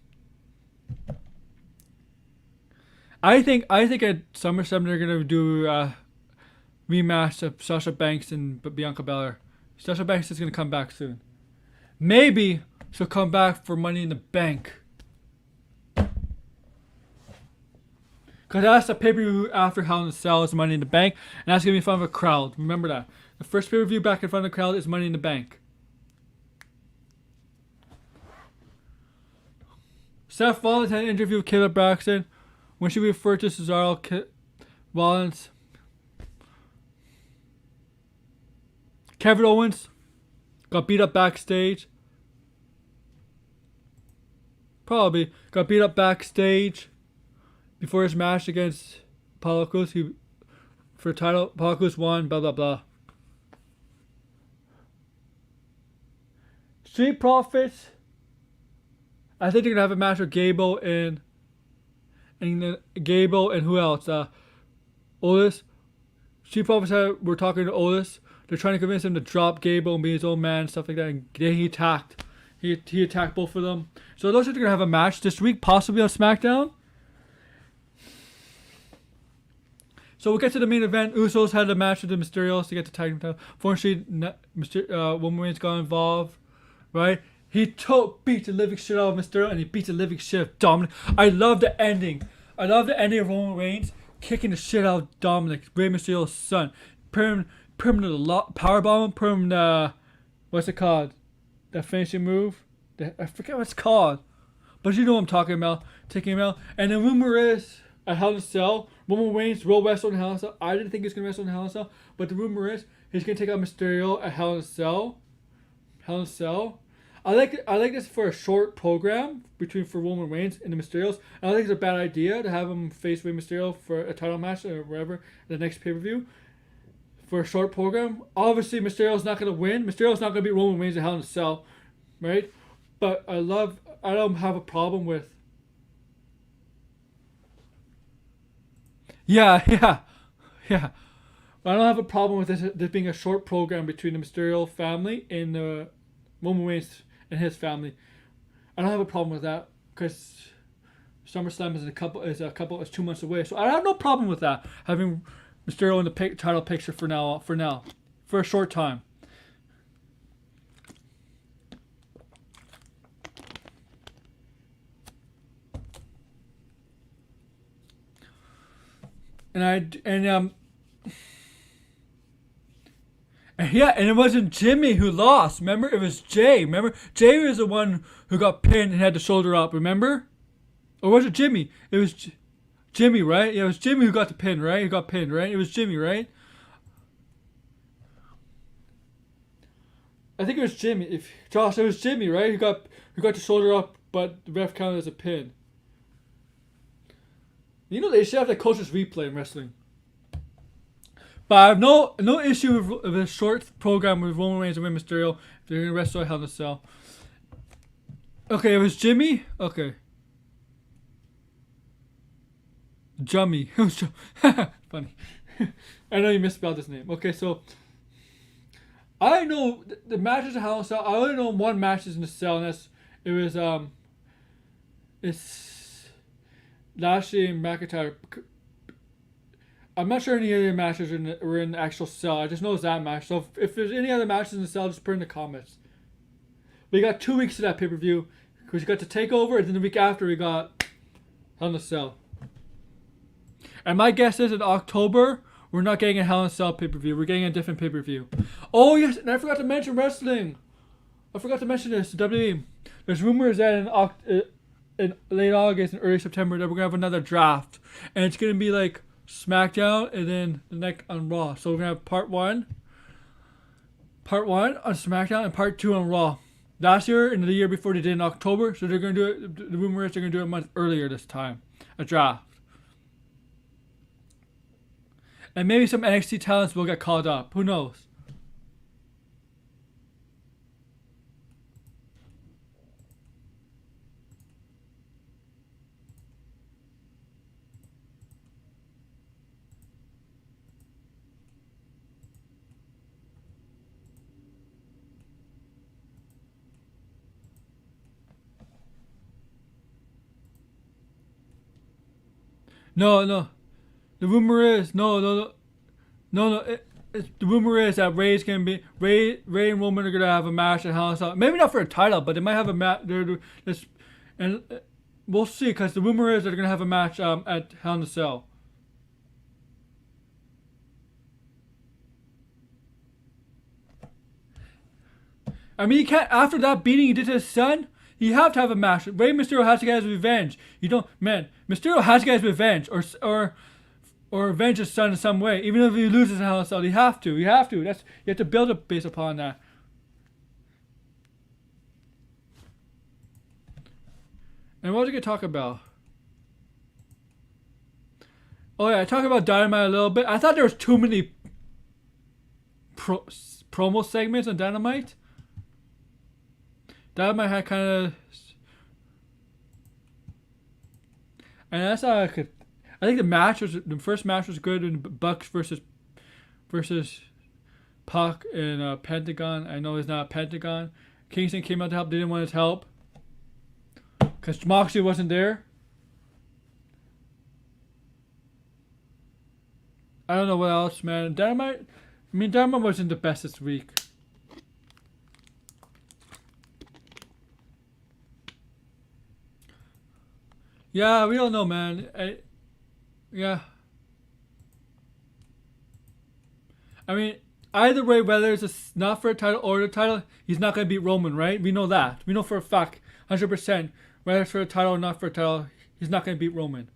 I think at SummerSlam they're going to do rematch of Sasha Banks and Bianca Belair. Sasha Banks is going to come back soon. Maybe she'll come back for Money in the Bank. Because that's the pay-per-view after Hell in a Cell is Money in the Bank. And that's going to be in front of a crowd. Remember that. The first pay-per-view back in front of the crowd is Money in the Bank. Seth Rollins had an interview with Kayla Braxton. When she referred to Cesaro, Rollins... Kevin Owens got beat up backstage. Probably got beat up backstage before his match against Apollo Crews. For the title, Apollo Crews won, blah, blah, blah. Street Profits. I think they're going to have a match with Gable and who else? Otis. Street Profits were talking to Otis. They're trying to convince him to drop Gable and be his own man, stuff like that. And he attacked. He attacked both of them. So it looks like they're going to have a match this week, possibly on SmackDown. So we'll get to the main event. Usos had a match with the Mysterios to get the tag team title. Unfortunately, Roman Reigns got involved. Right? He beat the living shit out of Mysterio, and he beat the living shit out of Dominic. I love the ending. I love the ending of Roman Reigns kicking the shit out of Dominic, Rey Mysterio's son. Permanent powerbomb, permanent, what's it called? That finishing move? I forget what it's called. But you know what I'm talking about. Taking him out. And the rumor is, at Hell in a Cell, Roman Reigns will wrestle in Hell in a Cell. I didn't think he was going to wrestle in Hell in a Cell. But the rumor is, he's going to take out Mysterio at Hell in a Cell. Hell in a Cell. I like this for a short program for Roman Reigns and the Mysterios. I don't think it's a bad idea to have him face Rey Mysterio for a title match or whatever the next pay-per-view for a short program. Obviously, Mysterio's not gonna win. Mysterio's not gonna beat Roman Reigns in Hell in a Cell, right? But I don't have a problem with. Yeah, yeah, yeah. But I don't have a problem with this being a short program between the Mysterio family and Roman Reigns and his family. I don't have a problem with that because SummerSlam is 2 months away, so I have no problem with that having Mysterio in the title picture for now for a short time. And yeah, and it wasn't Jimmy who lost. Remember, it was Jay. Remember, Jay was the one who got pinned and had the shoulder up. Remember, or was it Jimmy? It was Jimmy, right? Yeah, it was Jimmy who got the pin, right? Who got pinned, right? It was Jimmy, right? I think it was Jimmy. If Josh, it was Jimmy, right? Who got the shoulder up, but the ref counted as a pin. You know they should have the coach's replay in wrestling. But I have no issue with a short program with Roman Reigns and Rey Mysterio if they're going to wrestle Hell in a Cell. Okay, it was Jimmy? Okay. Jummy. Funny. I know you misspelled his name. Okay, so I know the matches in Hell in a Cell. I only know one match is in the cell, and it's Lashley and McIntyre. I'm not sure any other matches were in the actual cell. I just know it's that match. So if there's any other matches in the cell, just put in the comments. We got 2 weeks to that pay-per-view because we got to TakeOver, and then the week after we got Hell in a Cell. And my guess is in October we're not getting a Hell in a Cell pay-per-view. We're getting a different pay-per-view. Oh yes, and I forgot to mention wrestling. I forgot to mention this. WWE. There's rumors that in late August and early September that we're gonna have another draft, and it's gonna be like SmackDown and then the next on Raw. So we're gonna have part one on SmackDown and part 2 on Raw. Last year and the year before they did in October, so they're gonna do it. The rumor is they're gonna do it a month earlier this time, a draft. And maybe some NXT talents will get called up. Who knows? No. The rumor is no. The rumor is that Ray's gonna be Ray and Roman are gonna have a match at Hell in a Cell. Maybe not for a title, but they might have a match. And we'll see, because the rumor is they're gonna have a match at Hell in a Cell. I mean, you can't, after that beating he did to his son. You have to have a match. Rey Mysterio has to get his revenge. Mysterio has to get his revenge, or avenge his son in some way. Even if he loses in Hell in a Cell, you have to. You have to build it based upon that. And what was I gonna talk about? Oh yeah, I talked about Dynamite a little bit. I thought there was too many promo segments on Dynamite. Dynamite had kind of, and that's how I think the first match was good in Bucks versus Pac and Pentagon. I know he's not Pentagon. Kingston came out to help. They didn't want his help because Moxley wasn't there. I don't know what else, man. Dynamite wasn't the best this week. Yeah, we don't know, man. Yeah. I mean, either way, whether it's not for a title or the title, he's not going to beat Roman, right? We know that. We know for a fact, 100%, whether it's for a title or not for a title, he's not going to beat Roman.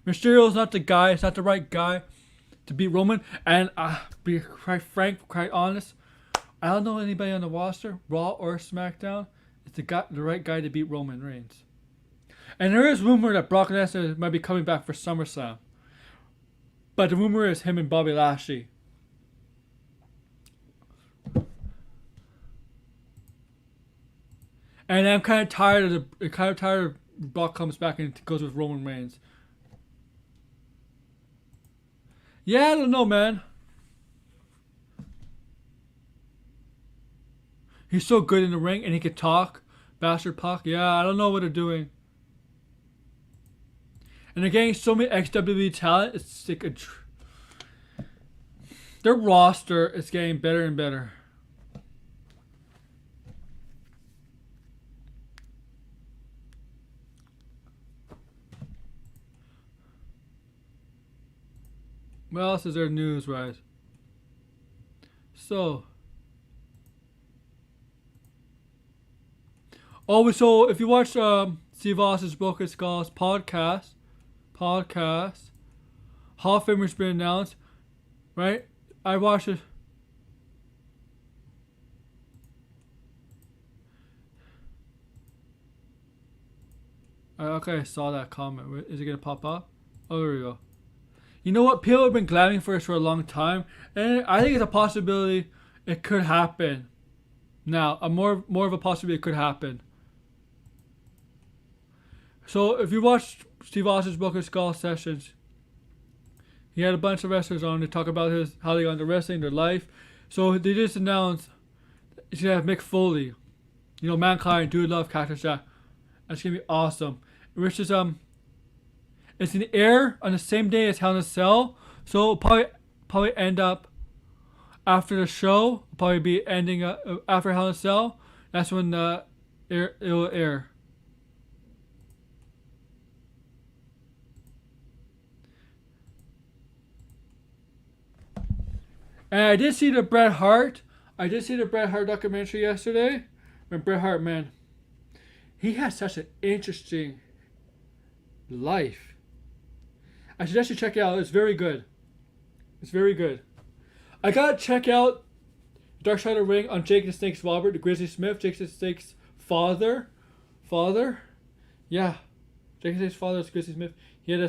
Mysterio's not the guy. It's not the right guy to beat Roman. And be quite frank, quite honest, I don't know anybody on the roster, Raw or SmackDown, is the right guy to beat Roman Reigns. And there is rumor that Brock Lesnar might be coming back for SummerSlam. But the rumor is him and Bobby Lashley. And I'm kind of tired of Brock comes back and goes with Roman Reigns. Yeah, I don't know, man. He's so good in the ring and he can talk. Bastard Pac. Yeah, I don't know what they're doing. And they're getting so many XWE talent. It's like their roster is getting better and better. What else is there news wise? So if you watch Steve Austin's Broken Skulls podcast, Hall of Famer's been announced, right? I watched it. Okay, I saw that comment. Is it gonna pop up? Oh, there we go. You know what? People have been glamming for this for a long time, and I think it's a possibility it could happen. Now, more of a possibility it could happen. So, if you watch Steve Austin's Broken Skull sessions, he had a bunch of wrestlers on to talk about how they got into wrestling, their life. So they just announced he's gonna have Mick Foley, Mankind, Dude Love, Cactus Jack. That's gonna be awesome. Which is it's in the air on the same day as Hell in a Cell, so it'll probably end up after the show. Probably be ending after Hell in a Cell. That's when it will air. And I did see the Bret Hart documentary yesterday. And Bret Hart, man, he has such an interesting life. I suggest you check it out. It's very good. I gotta check out Dark Side of the Ring on Jake the Snake's Robert, the Grizzly Smith, Jake the Snake's father. Yeah. Jake the Snake's father is Grizzly Smith. He had a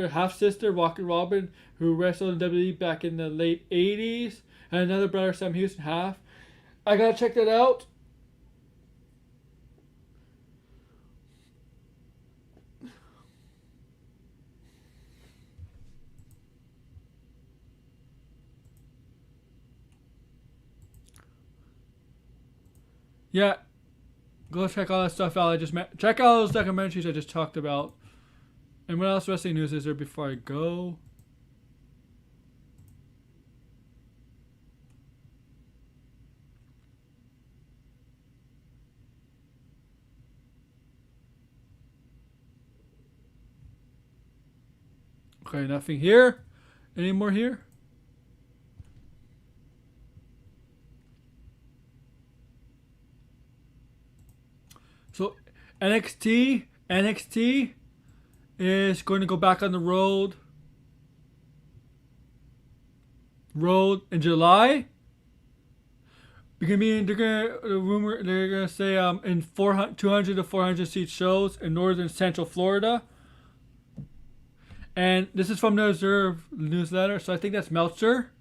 half-sister, Rocket Robin, who wrestled in WWE back in the late 80s. And another brother, Sam Houston, half. I gotta check that out. Yeah. Go check all that stuff out. Check out those documentaries I just talked about. And what else wrestling news is there before I go? Okay, nothing here. Any more here? So NXT is going to go back on the road in July. They're gonna say in 200 to 400 seat shows in northern Central Florida. And this is from the Observe newsletter, so I think that's Meltzer.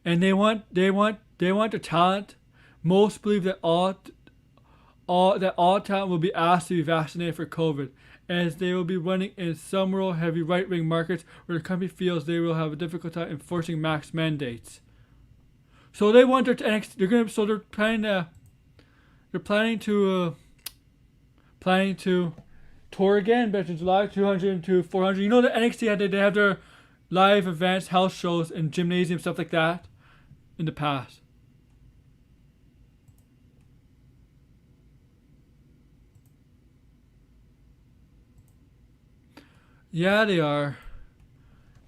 And they want the talent. Most believe that all talent will be asked to be vaccinated for COVID, as they will be running in some rural heavy right-wing markets where the company feels they will have a difficult time enforcing mask mandates. So they want their NXT. They're planning to tour again, but in July, 200 to 400. You know the NXT they have their live events, house shows, and gymnasium stuff like that in the past. Yeah, they are,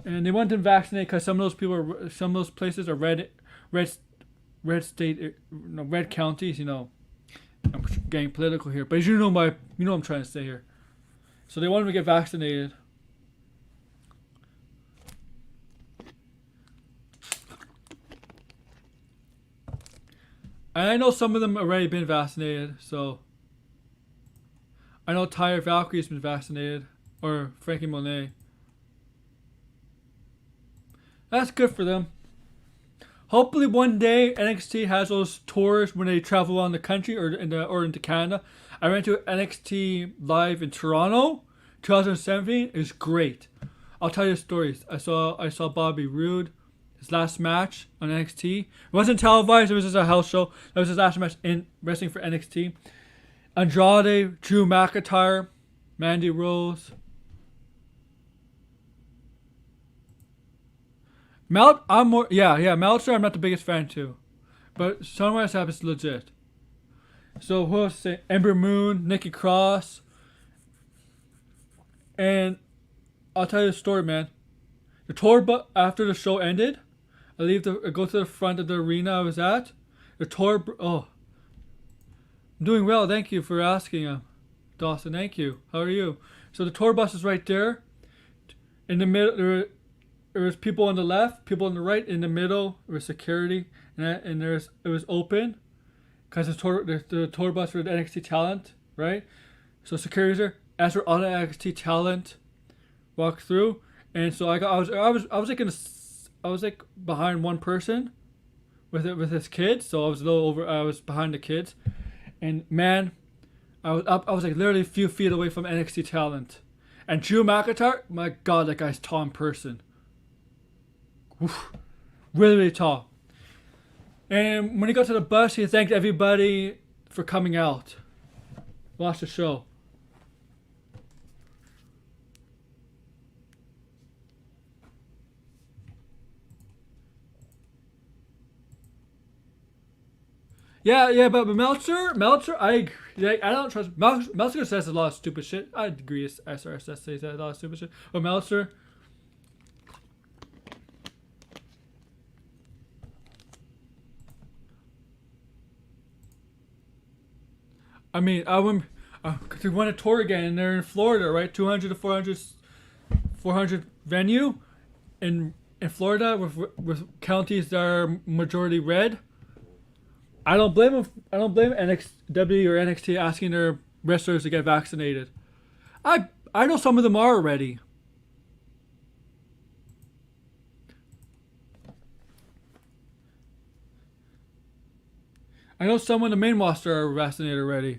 and they want them vaccinated because some of those places are red state, red counties. I'm getting political here, but you know what I'm trying to say here. So they want them to get vaccinated. And I know some of them already been vaccinated, so I know Tyre Valkyrie's been vaccinated. Or Frankie Monet. That's good for them. Hopefully one day NXT has those tours when they travel around the country or into Canada. I went to NXT live in Toronto, 2017. It was great. I'll tell you stories. I saw Bobby Roode, his last match on NXT. It wasn't televised. It was just a house show. That was his last match in wrestling for NXT. Andrade, Drew McIntyre, Mandy Rose. Meltzer, I'm not the biggest fan too, but Sunrise App is legit. So who else? Say Ember Moon, Nikki Cross, and I'll tell you a story, man. The tour, but after the show ended, I go to the front of the arena I was at. The tour, I'm doing well. Thank you for asking, Dawson. Thank you. How are you? So the tour bus is right there. In the middle, there was people on the left, people on the right. In the middle, there was security, and it was open, because the tour bus for the NXT talent, right? So security's there. As for all the NXT talent, walked through, and so I was like behind one person, with his kids. So I was a little over. I was behind the kids, and man, I was like literally a few feet away from NXT talent, and Drew McIntyre. My God, that guy's tall in person. Oof, really, really tall. And when he got to the bus, he thanked everybody for coming out. Watch the show. Yeah, but Meltzer, I agree. Like, I don't trust Meltzer says a lot of stupid shit. I agree. SRS says a lot of stupid shit. But Meltzer. I mean, I went to win a tour again, and they're in Florida, right? 200 to 400 venue in Florida with counties that are majority red. I don't blame them. I don't blame NXW or NXT asking their wrestlers to get vaccinated. I know some of them are already. I know some on the main roster are vaccinated already.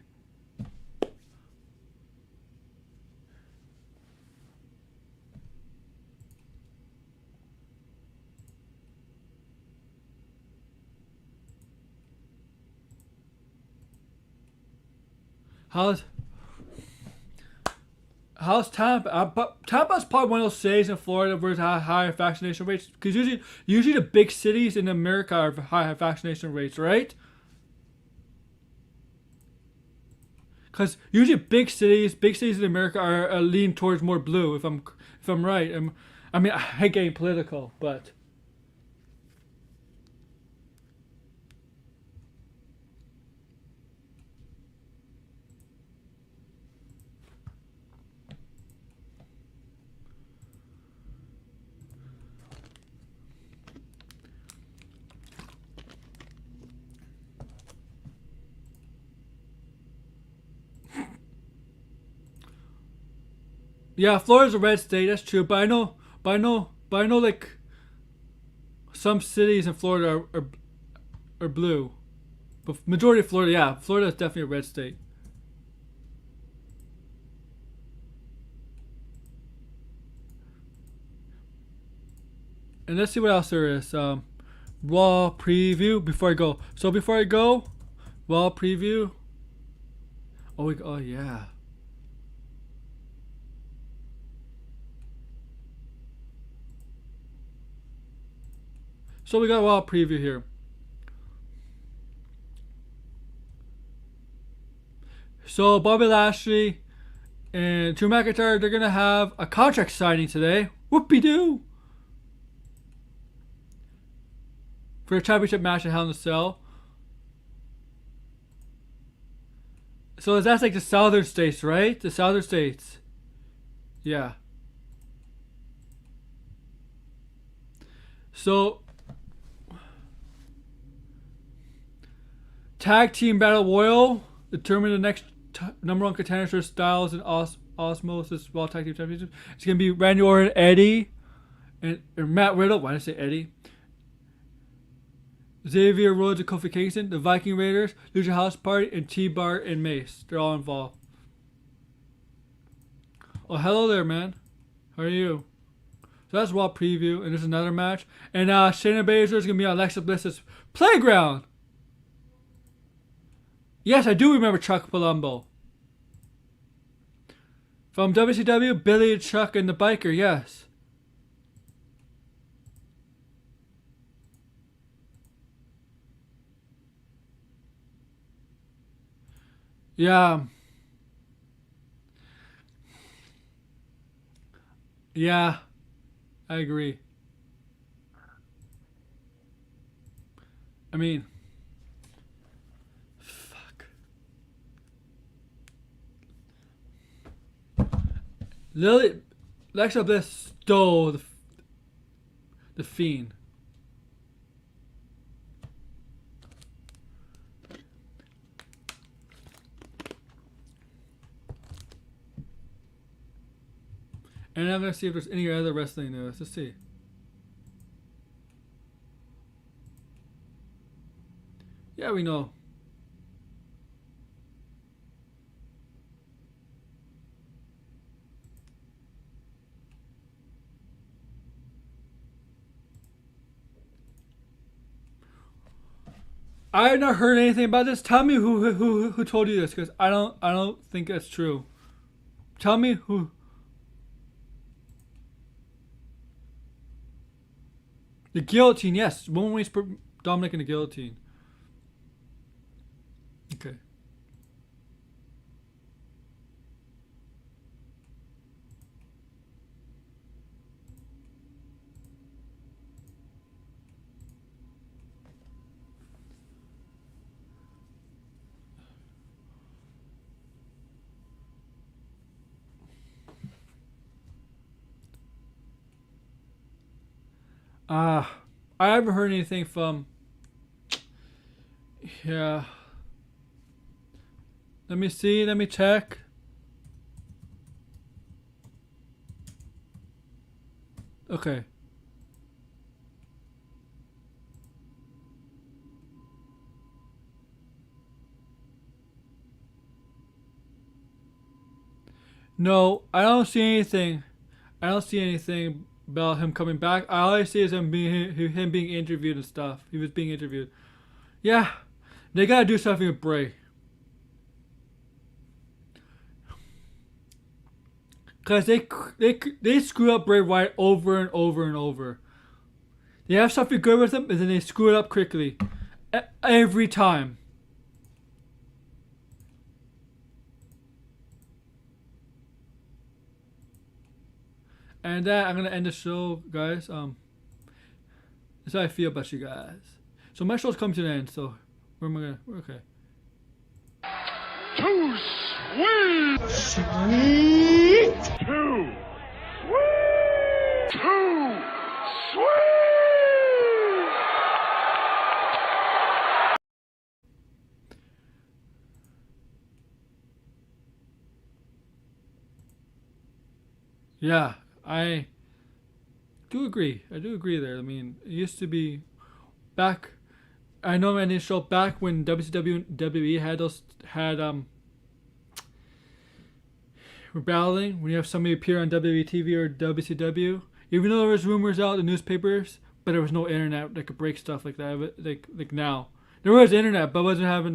How's Tampa? Tampa's probably one of those cities in Florida where it has higher vaccination rates. Because usually the big cities in America are high vaccination rates, right? Because usually big cities in America are lean towards more blue. If I'm right, I mean, I hate getting political, but. Yeah, Florida's a red state. That's true, but I know, like some cities in Florida are blue, but majority of Florida, yeah, Florida is definitely a red state. And let's see what else there is. Raw preview before I go. So before I go, Raw preview. Oh yeah. So we got a Raw preview here. So Bobby Lashley and Drew McIntyre, they're gonna have a contract signing today. Whoopie-doo! For a championship match at Hell in a Cell. So that's like the southern states, right? The southern states. Yeah. So Tag Team Battle Royal determine the next number 1 contenders for Styles and Osmosis World Tag Team Championship. It's going to be Randy Orton, Eddie, and Matt Riddle. Why did I say Eddie? Xavier Rhodes and Kofi Kingston, the Viking Raiders, Lucha House Party, and T-Bar and Mace. They're all involved. Oh, hello there, man. How are you? So that's Raw preview, and there's another match. And Shayna Baszler is going to be on Alexa Bliss's Playground. Yes, I do remember Chuck Palumbo. From WCW, Billy and Chuck and the Biker, yes. Yeah. Yeah. I agree. I mean, fuck. Alexa Bliss stole the Fiend. And I'm going to see if there's any other wrestling news. Let's see. Yeah, we know. I have not heard anything about this. Tell me who told you this, because I don't think that's true. Tell me who. The guillotine, yes. One way Dominic in the guillotine. Okay. I haven't heard anything from. Yeah. Let me see. Let me check. Okay. No, I don't see anything. I don't see anything about him coming back. I always see is him being interviewed and stuff. He was being interviewed. Yeah, they gotta do something with Bray. Cause they screw up Bray Wyatt over and over and over. They have something good with him, and then they screw it up quickly, every time. And that I'm gonna end the show, guys. That's how I feel about you guys. So my show's coming to an end. So where am I gonna? Okay. Too sweet. Sweet. Too sweet. Too sweet. Yeah, I do agree. I do agree there. I mean, it used to be back. I know in this show back when WCW and WWE were battling, when you have somebody appear on WTV or WCW, even though there was rumors out in the newspapers, but there was no internet that could break stuff like that. Like now, there was internet, but wasn't having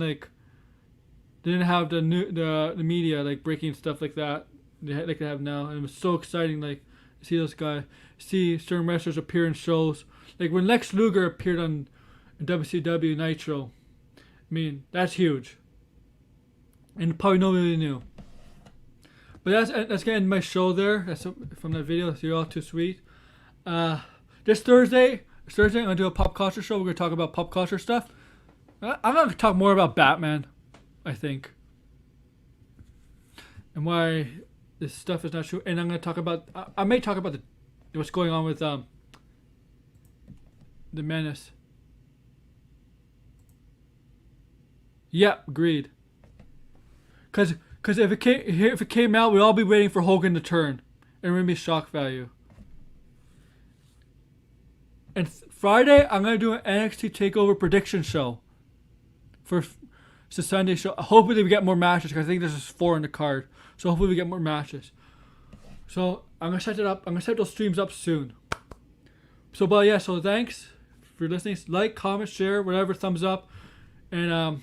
didn't have the media like breaking stuff like that like they have now. And it was so exciting, like see those guys, see certain wrestlers appear in shows, like when Lex Luger appeared on WCW Nitro. I mean, that's huge, and probably nobody knew. But that's gonna end my show there. That's from that video. You're all too sweet. This Thursday, I'm gonna do a pop culture show. We're gonna talk about pop culture stuff. I'm gonna talk more about Batman, I think, and why this stuff is not true. And I'm gonna talk about. I may talk about what's going on with the Menace. Yeah, agreed. Cause Because if it came out, we'd all be waiting for Hogan to turn, and we're gonna be shock value. And Friday, I'm gonna do an NXT Takeover prediction show. It's a Sunday show. Hopefully, we get more matches because I think there's just 4 in the card. So hopefully, we get more matches. So I'm gonna set it up. I'm gonna set those streams up soon. So, but yeah. So thanks for listening. Like, comment, share, whatever. Thumbs up, and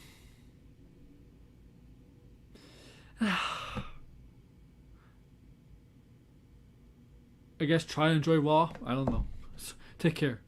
I guess try and enjoy Raw. I don't know. Take care.